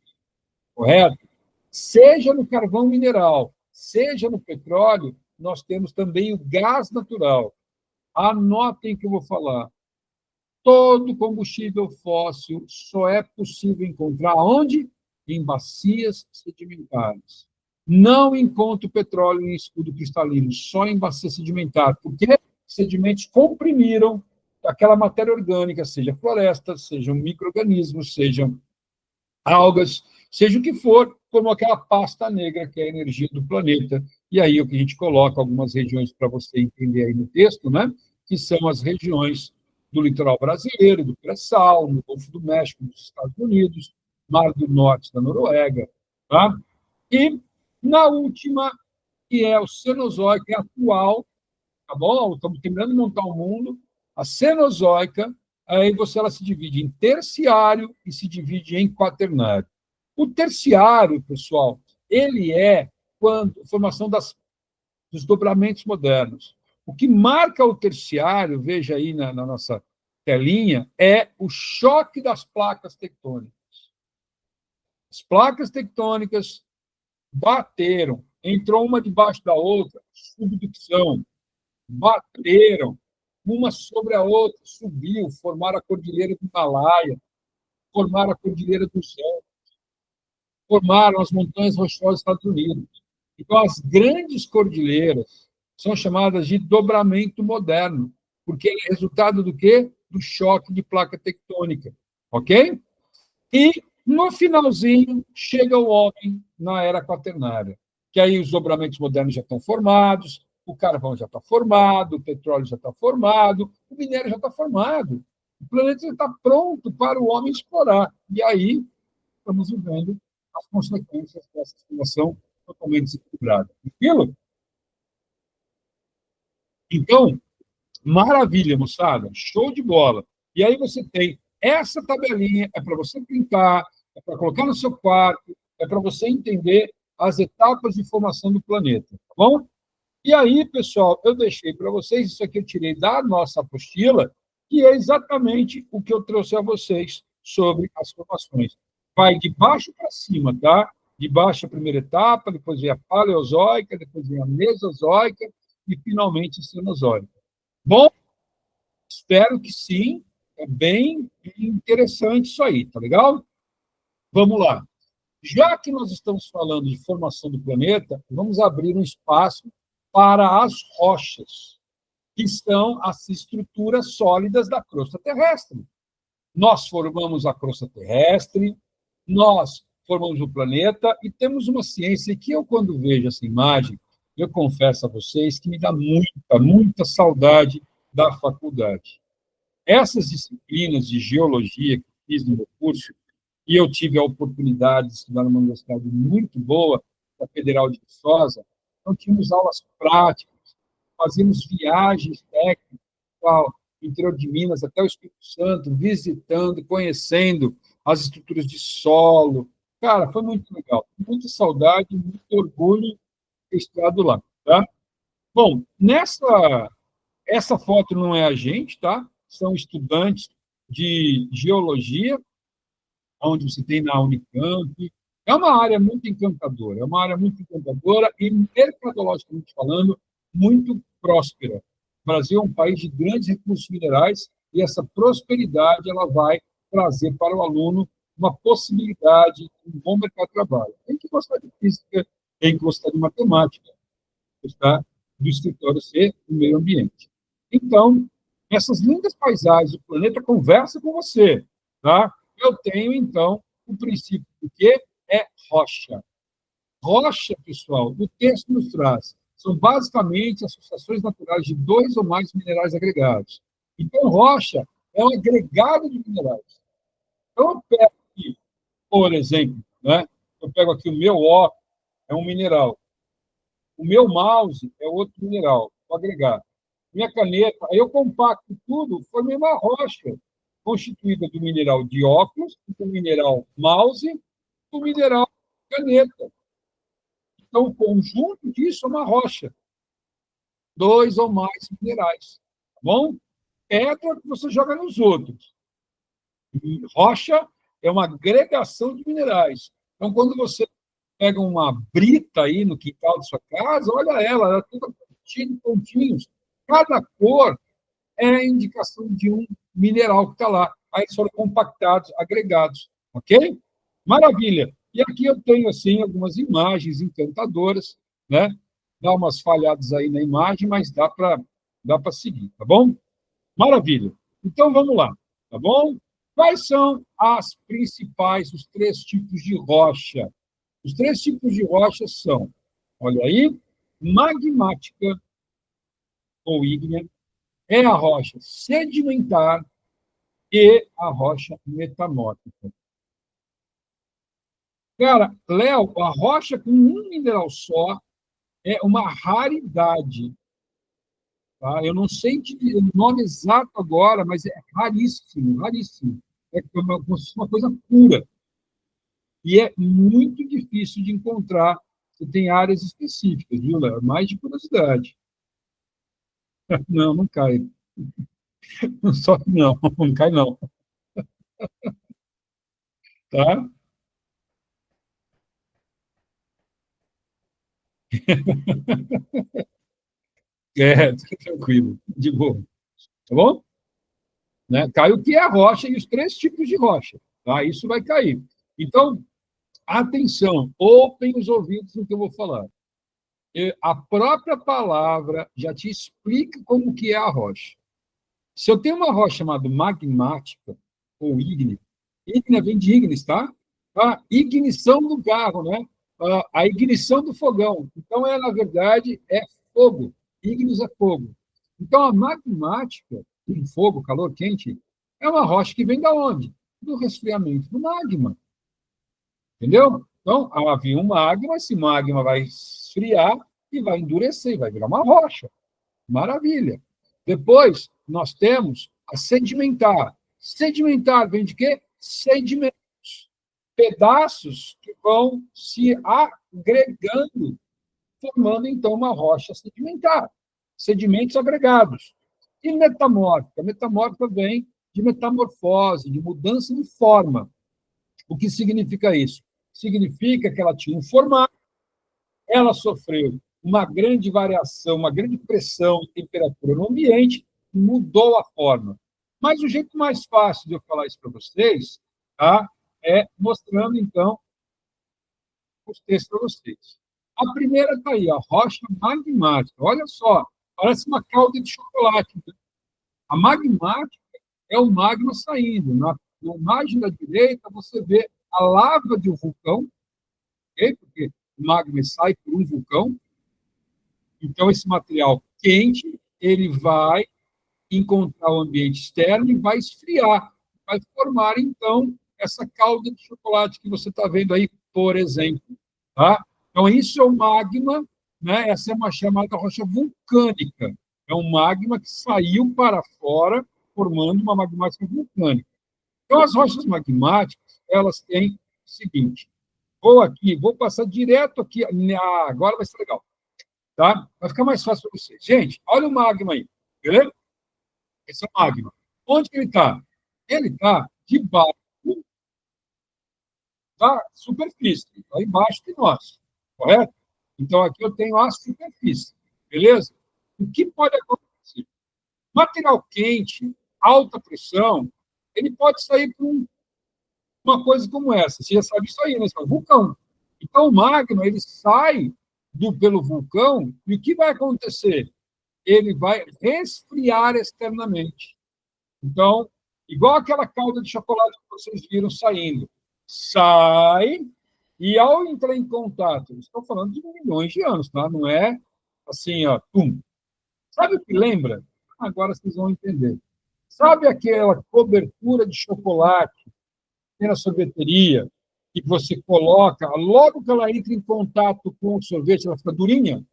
correto? Seja no carvão mineral, seja no petróleo, nós temos também o gás natural. Anotem que eu vou falar. Todo combustível fóssil só é possível encontrar onde? Em bacias sedimentares. Não encontro petróleo em escudo cristalino, só em bacia sedimentar, porque sedimentos comprimiram aquela matéria orgânica, seja floresta, sejam micro-organismos, sejam algas, seja o que for, como aquela pasta negra que é a energia do planeta. E aí é o que a gente coloca algumas regiões para você entender aí no texto, né? Que são as regiões do litoral brasileiro, do pré-sal, no Golfo do México, nos Estados Unidos, Mar do Norte da Noruega. Tá? E, na última, que é o Cenozoico, que é atual, tá bom? Estamos terminando de montar o mundo. A Cenozoica, aí ela se divide em terciário e se divide em quaternário. O terciário, pessoal, ele é a formação dos dobramentos modernos. O que marca o terciário, veja aí na nossa telinha, é o choque das placas tectônicas. As placas tectônicas bateram, entrou uma debaixo da outra, subducção, bateram, uma sobre a outra, subiu, formaram a Cordilheira do Himalaia, formaram a Cordilheira dos Andes, formaram as Montanhas Rochosas dos Estados Unidos. Então, as grandes cordilheiras são chamadas de dobramento moderno, porque é resultado do quê? Do choque de placa tectônica, ok? E, no finalzinho, chega o homem na era quaternária, que aí os dobramentos modernos já estão formados, o carvão já está formado, o petróleo já está formado, o minério já está formado. O planeta já está pronto para o homem explorar. E aí estamos vivendo as consequências dessa situação totalmente desequilibrada. Tranquilo? Então, maravilha, moçada. Show de bola. E aí você tem essa tabelinha, é para você pintar, é para colocar no seu quarto, é para você entender as etapas de formação do planeta, tá bom? E aí, pessoal, eu deixei para vocês, isso aqui eu tirei da nossa apostila, que é exatamente o que eu trouxe a vocês sobre as formações. Vai de baixo para cima, tá? De baixo a primeira etapa, depois vem a paleozoica, depois vem a mesozoica e, finalmente, a cenozoica. Bom, espero que sim. É bem interessante isso aí, tá legal? Vamos lá. Já que nós estamos falando de formação do planeta, vamos abrir um espaço para as rochas, que são as estruturas sólidas da crosta terrestre. Nós formamos a crosta terrestre, nós formamos o planeta e temos uma ciência que eu, quando vejo essa imagem, eu confesso a vocês que me dá muita saudade da faculdade. Essas disciplinas de geologia que fiz no meu curso, e eu tive a oportunidade de estudar numa universidade muito boa, a Federal de Viçosa, então tínhamos aulas práticas, fazíamos viagens técnicas ao interior de Minas, até o Espírito Santo, visitando, conhecendo as estruturas de solo. Cara, foi muito legal. Muita saudade, muito orgulho de ter estado lá. Tá? Bom, essa foto não é a gente, tá? São estudantes de geologia, onde você tem na Unicamp. É uma área muito encantadora, e, mercadologicamente falando, muito próspera. O Brasil é um país de grandes recursos minerais e essa prosperidade ela vai trazer para o aluno uma possibilidade de um bom mercado de trabalho. Tem que gostar de física, tem que gostar de matemática, gostar do escritório ser o meio ambiente. Então, essas lindas paisagens do planeta conversam com você, tá? Eu tenho, então, o princípio do que é rocha. Rocha, pessoal, o texto nos traz, são basicamente associações naturais de dois ou mais minerais agregados. Então, rocha é um agregado de minerais. Então, eu pego aqui, por exemplo, né? Eu pego aqui o meu óculos, é um mineral. O meu mouse é outro mineral, vou agregar. Minha caneta, aí eu compacto tudo, formei uma rocha constituída do mineral de óculos, do mineral mouse, do mineral caneta. Então, o conjunto disso é uma rocha. Dois ou mais minerais. Tá bom? Pedra que você joga nos outros. E rocha é uma agregação de minerais. Então, quando você pega uma brita aí no quintal de sua casa, olha ela é toda cheia de pontinhos. Cada cor é a indicação de um mineral que está lá. Aí foram compactados, agregados. Ok? Maravilha. E aqui eu tenho, assim, algumas imagens encantadoras, né? Dá umas falhadas aí na imagem, mas dá para seguir, tá bom? Maravilha. Então, vamos lá, tá bom? Quais são as principais, os três tipos de rocha? Os três tipos de rocha são, olha aí, magmática ou ígnea, é a rocha sedimentar e a rocha metamórfica. Cara, Léo, a rocha com um mineral só é uma raridade. Tá? Eu não sei o nome exato agora, mas é raríssimo, raríssimo. É uma coisa pura. E é muito difícil de encontrar. Você tem áreas específicas, viu, Léo? Mais de curiosidade. Não, não cai. Só que não, não cai não. Tá? É, tranquilo, de boa. Tá bom? Né? Cai o que é a rocha e os três tipos de rocha. Tá? Isso vai cair. Então, atenção, open os ouvidos no que eu vou falar. A própria palavra já te explica como que é a rocha. Se eu tenho uma rocha chamada magmática, ou ígnea, ígnea vem de ignis, tá? A ignição do carro, né? A ignição do fogão. Então, na verdade, é fogo. Ígneos é fogo. Então, a magmática, fogo, calor quente, é uma rocha que vem da onde? Do resfriamento do magma. Entendeu? Então, havia um magma, esse magma vai esfriar e vai endurecer, vai virar uma rocha. Maravilha. Depois, nós temos a sedimentar. Sedimentar vem de quê? Sedimentos. Pedaços que vão se agregando, formando, então, uma rocha sedimentar. Sedimentos agregados. E metamórfica? Metamórfica vem de metamorfose, de mudança de forma. O que significa isso? Significa que ela tinha um formato, ela sofreu uma grande variação, uma grande pressão e temperatura no ambiente, mudou a forma. Mas o jeito mais fácil de eu falar isso para vocês, tá, é mostrando, então, os textos para vocês. A primeira está aí, a rocha magmática. Olha só, parece uma calda de chocolate. A magmática é o magma saindo. Na imagem da direita, você vê a lava de um vulcão, okay? Porque o magma sai por um vulcão. Então, esse material quente, ele vai encontrar o ambiente externo e vai esfriar, vai formar, então, essa calda de chocolate que você está vendo aí, por exemplo. Tá? Então, isso é o magma, né? Essa é uma chamada rocha vulcânica. É um magma que saiu para fora, formando uma magmática vulcânica. Então, as rochas magmáticas, elas têm o seguinte, vou passar direto aqui, agora vai ser legal. Tá? Vai ficar mais fácil para vocês. Gente, olha o magma aí, beleza? Esse é o magma. Onde que ele está? Ele está debaixo da superfície, está embaixo de nós, correto? Então, aqui eu tenho a superfície, beleza? O que pode acontecer? Material quente, alta pressão, ele pode sair por uma coisa como essa. Você já sabe isso aí, né? Vulcão. Então, o magma, ele sai pelo vulcão, e o que vai acontecer? Ele vai resfriar externamente. Então, igual aquela calda de chocolate que vocês viram saindo, sai, e ao entrar em contato, estou falando de milhões de anos, tá? Não é assim, ó, tum. Sabe o que lembra? Agora vocês vão entender. Sabe aquela cobertura de chocolate que tem na sorveteria, que você coloca, logo que ela entra em contato com o sorvete, ela fica durinha?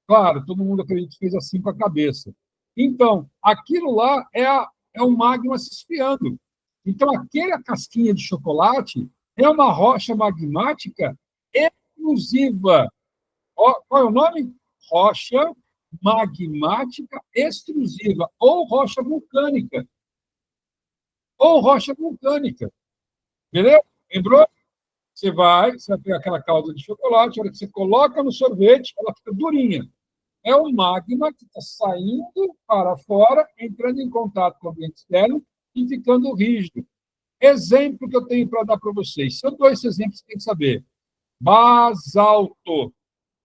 Claro, todo mundo acredita que fez assim com a cabeça. Então, aquilo lá é o magma se esfriando. Então, aquela casquinha de chocolate é uma rocha magmática exclusiva. Qual é o nome? Rocha magmática extrusiva, ou rocha vulcânica. Ou rocha vulcânica. Beleza? Lembrou? Você vai pegar aquela calda de chocolate, a hora que você coloca no sorvete, ela fica durinha. É o magma que está saindo para fora, entrando em contato com o ambiente externo e ficando rígido. Exemplo que eu tenho para dar para vocês. São dois exemplos que tem que saber. Basalto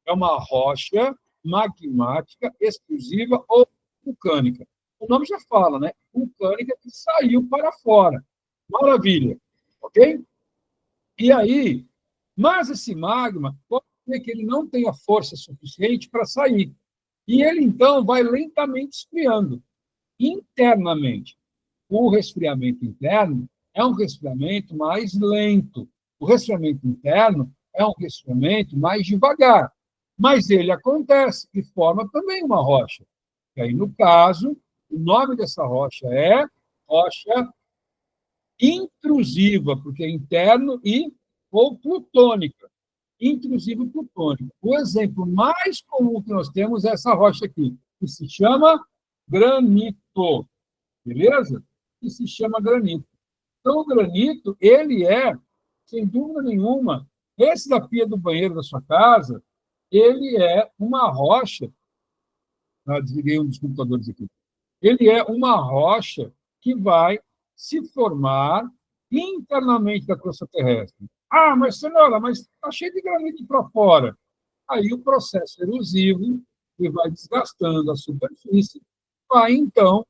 é uma rocha magmática exclusiva ou vulcânica. O nome já fala, né? Vulcânica que saiu para fora. Maravilha. Ok? E aí, mas esse magma, pode ser que ele não tenha força suficiente para sair. E ele, então, vai lentamente esfriando internamente. O resfriamento interno é um resfriamento mais lento. O resfriamento interno é um resfriamento mais devagar. Mas ele acontece e forma também uma rocha. E aí, no caso, o nome dessa rocha é rocha intrusiva, porque é interno e ou plutônica. Intrusiva e plutônica. O exemplo mais comum que nós temos é essa rocha aqui, que se chama granito. Beleza? Que se chama granito. Então, o granito, ele é, sem dúvida nenhuma, esse da pia do banheiro da sua casa, ele é uma rocha. Desliguei um dos computadores aqui. Ele é uma rocha que vai se formar internamente da crosta terrestre. Ah, mas, senhora, mas está cheio de granito para fora. Aí o processo erosivo, que vai desgastando a superfície, vai, então,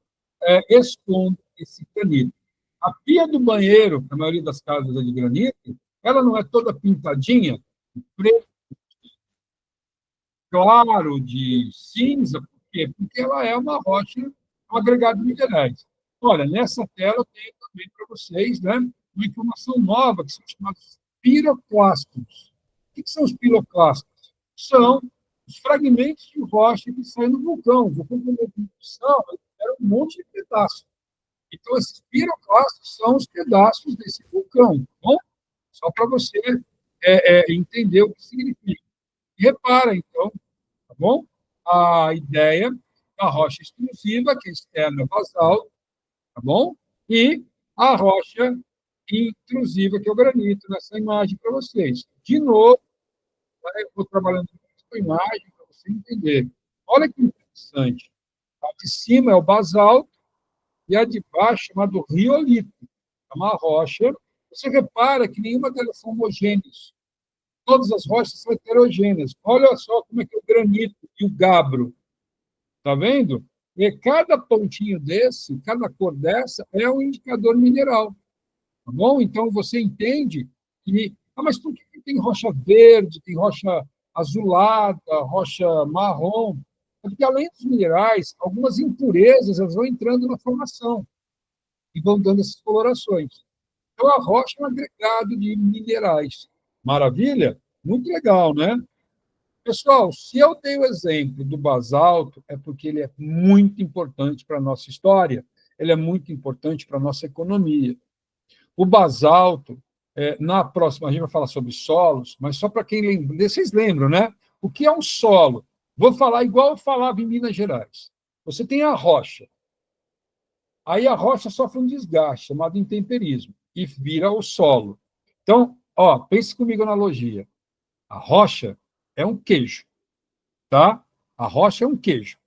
expondo esse granito. A pia do banheiro, a maioria das casas é de granito, ela não é toda pintadinha, de preto, claro, de cinza, por quê? Porque ela é uma rocha, um agregado de minerais. Olha, nessa tela eu tenho também para vocês, né, uma informação nova, que são chamados piroclastos. O que são os piroclastos? São os fragmentos de rocha que saem do vulcão. O vulcão, quando era erupção, era um monte de pedaços. Então, esses piroclastos são os pedaços desse vulcão, tá bom? Só para você entender o que significa. E repara, então, tá bom? A ideia da rocha extrusiva, que é externa basal, tá bom? E a rocha intrusiva, que é o granito, nessa imagem para vocês. De novo, eu vou trabalhando com a imagem para você entender. Olha que interessante. A de cima é o basalto e a de baixo é chamado riolito. É uma rocha. Você repara que nenhuma delas são homogêneas. Todas as rochas são heterogêneas. Olha só como é que é o granito e o gabro. Está vendo? E cada pontinho desse, cada cor dessa, é um indicador mineral. Tá bom? Então, você entende que... Ah, mas por que tem rocha verde, tem rocha azulada, rocha marrom? É porque, além dos minerais, algumas impurezas elas vão entrando na formação e vão dando essas colorações. Então, a rocha é um agregado de minerais. Maravilha? Muito legal, né? Pessoal, se eu dei o exemplo do basalto, é porque ele é muito importante para a nossa história, ele é muito importante para a nossa economia. O basalto, na próxima, a gente vai falar sobre solos, mas só para quem lembra, vocês lembram, né? O que é um solo? Vou falar igual eu falava em Minas Gerais. Você tem a rocha. Aí a rocha sofre um desgaste, chamado intemperismo, e vira o solo. Então, pense comigo na analogia. A rocha é um queijo, tá? A rocha é um queijo.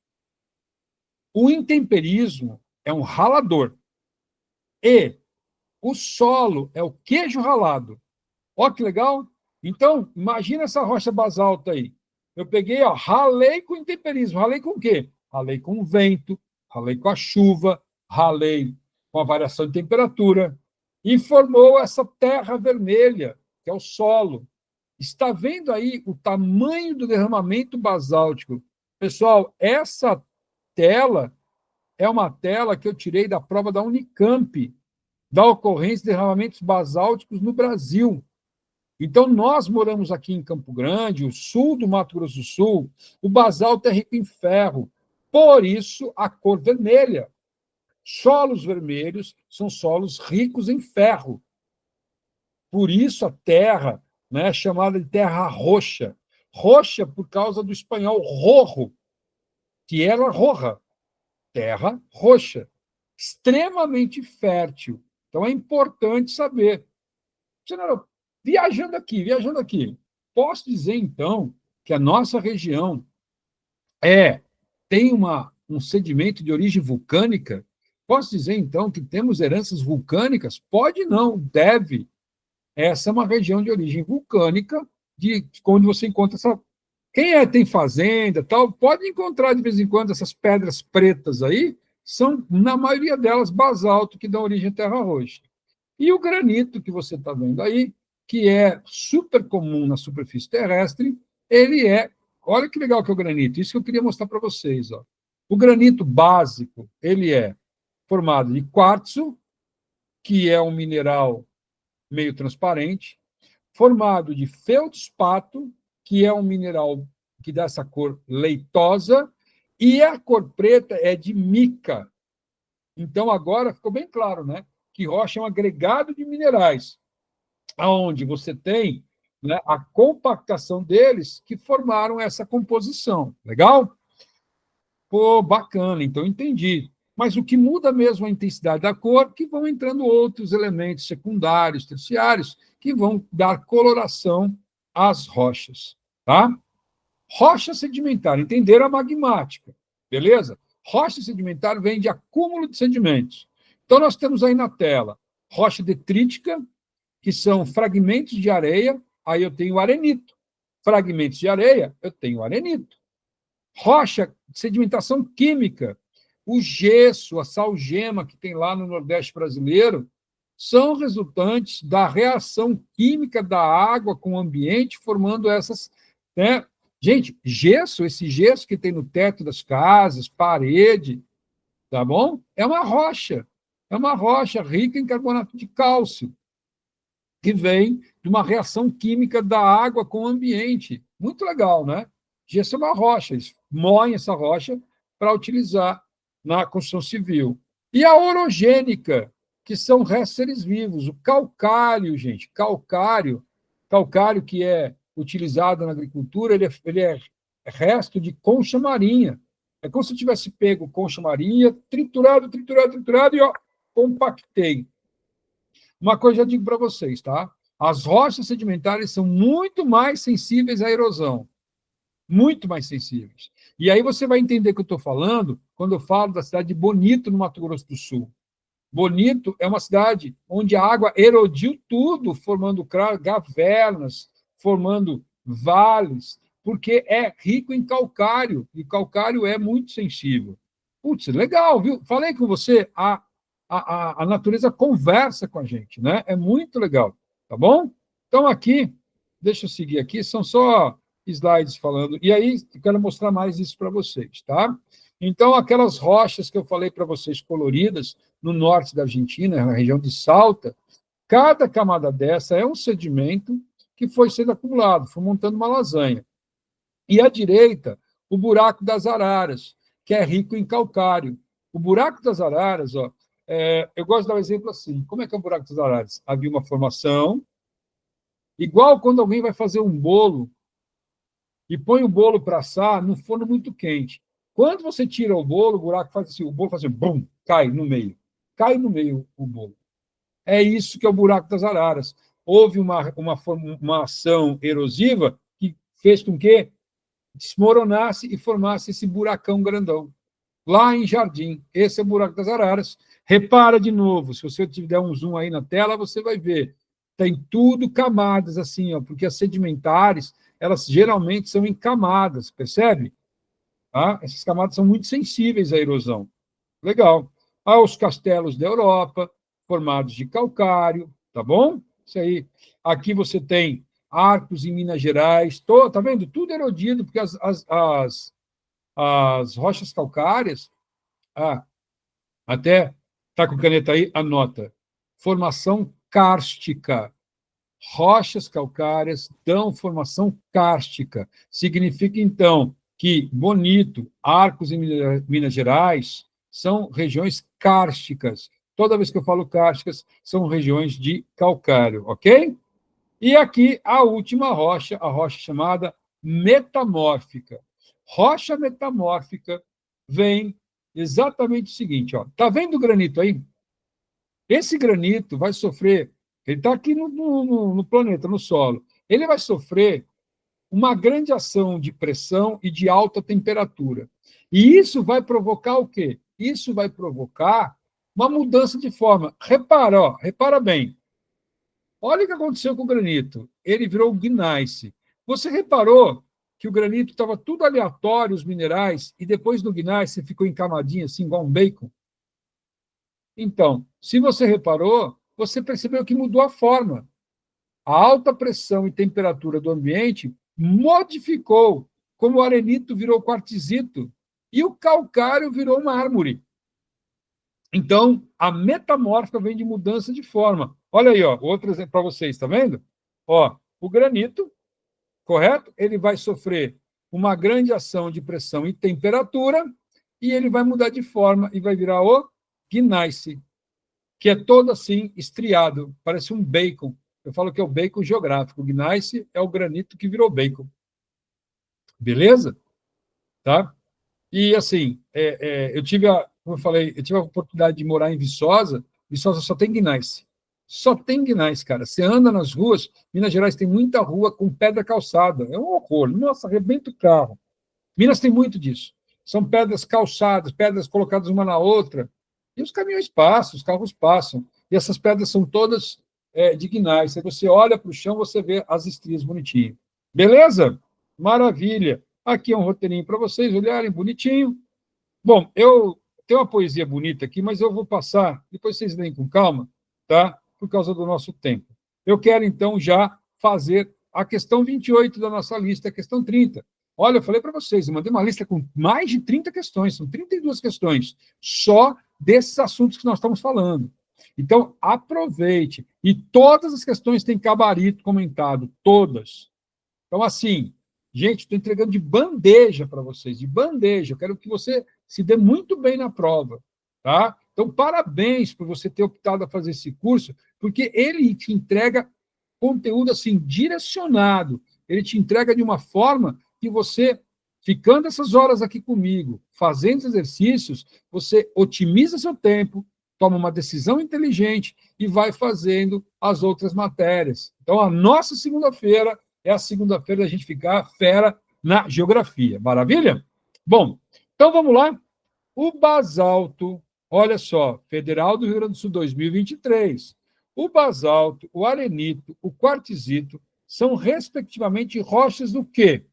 O intemperismo é um ralador. E o solo é o queijo ralado. Olha que legal. Então, imagina essa rocha basalta aí. Eu peguei, ralei com intemperismo. Ralei com o quê? Ralei com o vento, ralei com a chuva, ralei com a variação de temperatura e formou essa terra vermelha, que é o solo. Está vendo aí o tamanho do derramamento basáltico? Pessoal, essa tela é uma tela que eu tirei da prova da Unicamp, da ocorrência de derramamentos basálticos no Brasil. Então, nós moramos aqui em Campo Grande, o sul do Mato Grosso do Sul, o basalto é rico em ferro, por isso a cor vermelha. Solos vermelhos são solos ricos em ferro. Por isso a terra, né, é chamada de terra roxa. Roxa por causa do espanhol rojo, que era roja, terra roxa. Extremamente fértil. Então é importante saber. General, viajando aqui, posso dizer, então, que a nossa região tem um sedimento de origem vulcânica? Posso dizer, então, que temos heranças vulcânicas? Pode não, deve. Essa é uma região de origem vulcânica, onde você encontra essa. Quem tem fazenda, tal, pode encontrar de vez em quando essas pedras pretas aí, são, na maioria delas, basalto, que dá origem à terra roxa. E o granito que você está vendo aí, que é super comum na superfície terrestre, ele é. Olha que legal que é o granito, isso que eu queria mostrar para vocês. Ó. O granito básico, ele é formado de quartzo, que é um mineral meio transparente, formado de feldspato, que é um mineral que dá essa cor leitosa, e a cor preta é de mica. Então, agora ficou bem claro, né? Que rocha é um agregado de minerais, onde você tem, né, a compactação deles que formaram essa composição. Legal? Pô, bacana, então entendi. Mas o que muda mesmo a intensidade da cor, que vão entrando outros elementos secundários, terciários, que vão dar coloração às rochas. Tá? Rocha sedimentar, entenderam a magmática, beleza? Rocha sedimentar vem de acúmulo de sedimentos. Então, nós temos aí na tela rocha detrítica, que são fragmentos de areia, aí eu tenho arenito. Fragmentos de areia, eu tenho arenito. Rocha, sedimentação química, o gesso, a salgema que tem lá no Nordeste brasileiro, são resultantes da reação química da água com o ambiente, formando essas. Né? Gente, gesso, esse gesso que tem no teto das casas, parede, tá bom? É uma rocha. É uma rocha rica em carbonato de cálcio, que vem de uma reação química da água com o ambiente. Muito legal, né? Gesso é uma rocha, eles moem essa rocha para utilizar na construção civil. E a orogênica, que são restos seres vivos. O calcário, gente, calcário que é utilizado na agricultura, ele é resto de concha marinha. É como se eu tivesse pego concha marinha, triturado, e ó, compactei. Uma coisa eu digo para vocês, tá? As rochas sedimentares são muito mais sensíveis à erosão. Muito mais sensíveis. E aí você vai entender o que eu estou falando quando eu falo da cidade de Bonito, no Mato Grosso do Sul. Bonito é uma cidade onde a água erodiu tudo, formando cavernas, formando vales, porque é rico em calcário, e calcário é muito sensível. Putz, legal, viu? Falei com você, a natureza conversa com a gente, né? É muito legal, tá bom? Então, aqui, deixa eu seguir aqui, são só slides falando, e aí eu quero mostrar mais isso para vocês, tá? Então, aquelas rochas que eu falei para vocês, coloridas, no norte da Argentina, na região de Salta, cada camada dessa é um sedimento que foi sendo acumulado, foi montando uma lasanha. E à direita, o buraco das Araras, que é rico em calcário. O buraco das Araras, ó, eu gosto de dar um exemplo assim. Como é que é o buraco das Araras? Havia uma formação, igual quando alguém vai fazer um bolo e põe o bolo para assar num forno muito quente. Quando você tira o bolo, o buraco faz assim, o bolo faz assim, bum, cai no meio. Cai no meio o bolo. É isso que é o buraco das Araras. Houve uma ação erosiva que fez com que desmoronasse e formasse esse buracão grandão. Lá em Jardim, esse é o buraco das Araras. Repara de novo, se você tiver um zoom aí na tela, você vai ver. Tem tudo camadas assim, ó, porque as sedimentares, elas geralmente são em camadas, percebe? Tá? Essas camadas são muito sensíveis à erosão. Legal. Os castelos da Europa, formados de calcário, tá bom? Isso aí. Aqui você tem Arcos, em Minas Gerais. Tá vendo? Tudo erodido, porque as rochas calcárias... até está com caneta aí, anota. Formação kárstica. Rochas calcárias dão formação kárstica. Significa, então, que Bonito, Arcos em Minas Gerais, são regiões kársticas. Toda vez que eu falo kársticas, são regiões de calcário, ok? E aqui a última rocha, a rocha chamada metamórfica. Rocha metamórfica vem exatamente o seguinte, ó. Tá vendo o granito aí? Esse granito vai sofrer, ele está aqui no planeta, no solo, ele vai sofrer uma grande ação de pressão e de alta temperatura. E isso vai provocar o quê? Isso vai provocar uma mudança de forma. Repara, ó, repara bem. Olha o que aconteceu com o granito. Ele virou gneiss. Você reparou que o granito estava tudo aleatório, os minerais, e depois do gneiss ficou encamadinho, assim, igual um bacon? Então, se você reparou, você percebeu que mudou a forma. A alta pressão e temperatura do ambiente modificou, como o arenito virou quartzito e o calcário virou mármore. Então, a metamórfica vem de mudança de forma. Olha aí, ó, outro exemplo para vocês, está vendo? Ó, o granito, correto? Ele vai sofrer uma grande ação de pressão e temperatura e ele vai mudar de forma e vai virar o gneiss, que é todo assim, estriado, parece um bacon. Eu falo que é o bacon geográfico. O gneiss é o granito que virou bacon. Beleza? Tá? E, assim, eu tive como eu falei, eu tive a oportunidade de morar em Viçosa. Viçosa só tem gneiss. Só tem gneiss, cara. Você anda nas ruas, Minas Gerais tem muita rua com pedra calçada. É um horror. Nossa, arrebenta o carro. Minas tem muito disso. São pedras calçadas, pedras colocadas uma na outra. E os caminhões passam, os carros passam. E essas pedras são todas de gneiss. Aí você olha para o chão, você vê as estrias bonitinho. Beleza? Maravilha. Aqui é um roteirinho para vocês olharem bonitinho. Bom, eu tenho uma poesia bonita aqui, mas eu vou passar, depois vocês leem com calma, tá? Por causa do nosso tempo. Eu quero, então, já fazer a questão 28 da nossa lista, a questão 30. Olha, eu falei para vocês, eu mandei uma lista com mais de 30 questões, são 32 questões, só desses assuntos que nós estamos falando. Então, aproveite. E todas as questões têm gabarito comentado, todas. Então, assim, gente, estou entregando de bandeja para vocês, de bandeja. Eu quero que você se dê muito bem na prova, tá? Então, parabéns por você ter optado a fazer esse curso, porque ele te entrega conteúdo, assim, direcionado. Ele te entrega de uma forma que você, ficando essas horas aqui comigo, fazendo os exercícios, você otimiza seu tempo, toma uma decisão inteligente e vai fazendo as outras matérias. Então, a nossa segunda-feira é a segunda-feira da gente ficar fera na geografia. Maravilha? Bom, então vamos lá. O basalto, olha só, Federal do Rio Grande do Sul 2023. O basalto, o arenito, o quartzito são, respectivamente, rochas do quê?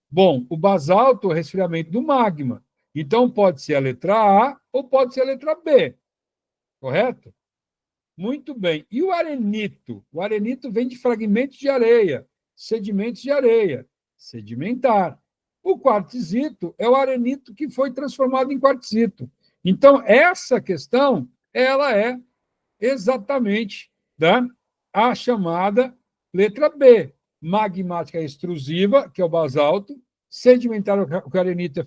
Bom, o basalto é o resfriamento do magma. Então, pode ser a letra A ou pode ser a letra B. Correto? Muito bem. E o arenito? O arenito vem de fragmentos de areia, sedimentos de areia, sedimentar. O quartzito é o arenito que foi transformado em quartzito. Então, essa questão, ela é exatamente a chamada letra B. Magmática extrusiva, que é o basalto. Sedimentar, o arenito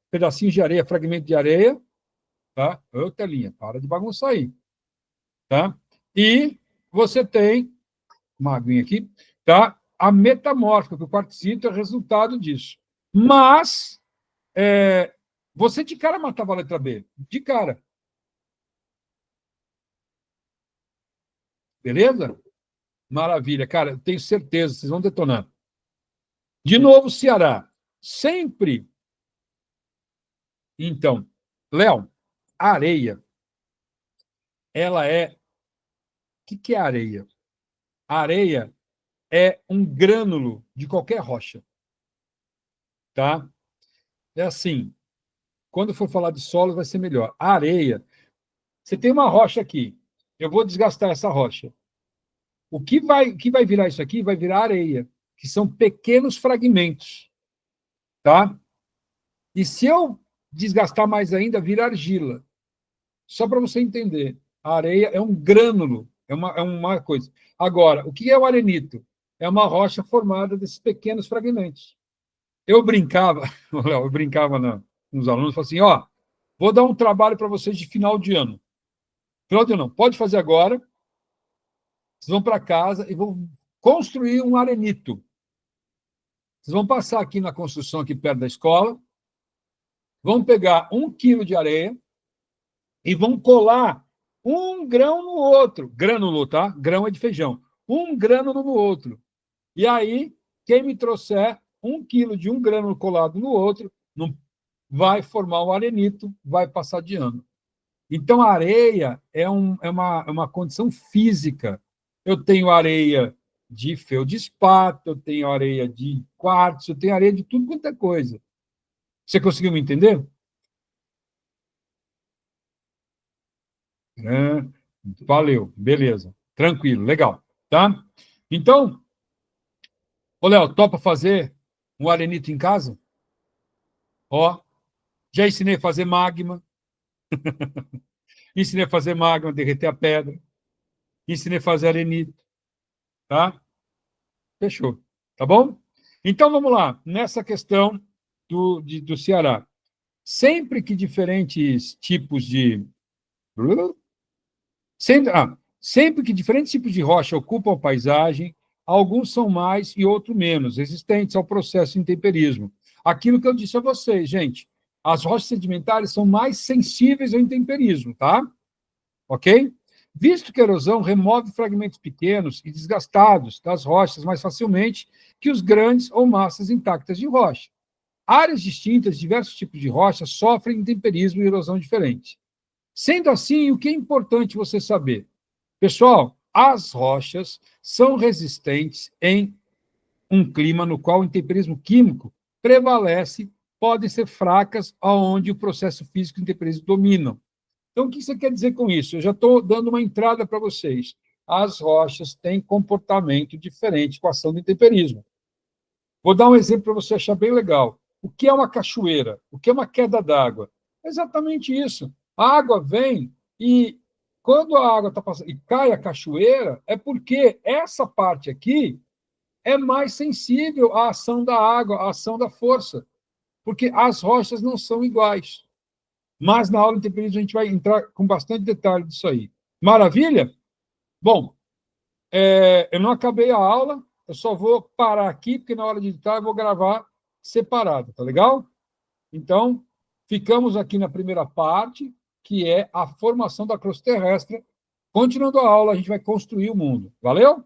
pedacinhos de areia, fragmento de areia. Tá? Ô, telinha, para de bagunçar aí. Tá? E você tem, uma aguinha aqui, tá? A metamórfica, que o quartzito é resultado disso. Mas, você de cara matava a letra B. De cara. Beleza? Maravilha. Cara, eu tenho certeza, vocês vão detonar. De novo, Ceará. Sempre. Então, Léo, a areia, ela é... O que é areia? A areia é um grânulo de qualquer rocha. Tá? É assim, quando for falar de solo, vai ser melhor. A areia, você tem uma rocha aqui, eu vou desgastar essa rocha. o que vai virar isso aqui? Vai virar areia, que são pequenos fragmentos, tá? E se eu desgastar mais ainda, vira argila. Só para você entender, a areia é um grânulo, é uma coisa. Agora, o que é o arenito? É uma rocha formada desses pequenos fragmentos. Eu brincava, Léo, eu brincava com os alunos, falava assim, ó, vou dar um trabalho para vocês de final de ano. Final de ano não, pode fazer agora, vocês vão para casa e vão construir um arenito. Vocês vão passar aqui na construção, aqui perto da escola, vão pegar 1 quilo de areia e vão colar um grão no outro. Grânulo, tá? Grão é de feijão. Um grânulo no outro. E aí, quem me trouxer 1 quilo de um grânulo colado no outro, não vai formar um arenito, vai passar de ano. Então, a areia é uma condição física. Eu tenho areia de feldespato, eu tenho areia de quartzo, eu tenho areia de tudo quanto é coisa. Você conseguiu me entender? É, valeu, beleza. Tranquilo, legal. Tá? Então, ô Léo, topa fazer um arenito em casa? Ó, já ensinei a fazer magma, ensinei a fazer magma, derreter a pedra, ensinei a fazer arenito, tá? Fechou. Tá bom? Então, vamos lá. Nessa questão do Ceará. Sempre que diferentes tipos de. Sempre que diferentes tipos de rocha ocupam a paisagem, alguns são mais e outros menos resistentes ao processo de intemperismo. Aquilo que eu disse a vocês, gente, as rochas sedimentares são mais sensíveis ao intemperismo, tá? Ok? Visto que a erosão remove fragmentos pequenos e desgastados das rochas mais facilmente que os grandes ou massas intactas de rocha. Áreas distintas, diversos tipos de rochas sofrem intemperismo e erosão diferente. Sendo assim, o que é importante você saber? Pessoal, as rochas são resistentes em um clima no qual o intemperismo químico prevalece, podem ser fracas onde o processo físico e o intemperismo dominam. Então, o que você quer dizer com isso? Eu já estou dando uma entrada para vocês. As rochas têm comportamento diferente com a ação do intemperismo. Vou dar um exemplo para você achar bem legal. O que é uma cachoeira? O que é uma queda d'água? É exatamente isso. A água vem e, quando a água está passando e cai a cachoeira, é porque essa parte aqui é mais sensível à ação da água, à ação da força, porque as rochas não são iguais. Mas na aula de intemperismo a gente vai entrar com bastante detalhe disso aí. Maravilha? Bom, eu não acabei a aula, eu só vou parar aqui, porque na hora de editar eu vou gravar separado, tá legal? Então, ficamos aqui na primeira parte, que é a formação da crosta terrestre. Continuando a aula, a gente vai construir o mundo. Valeu?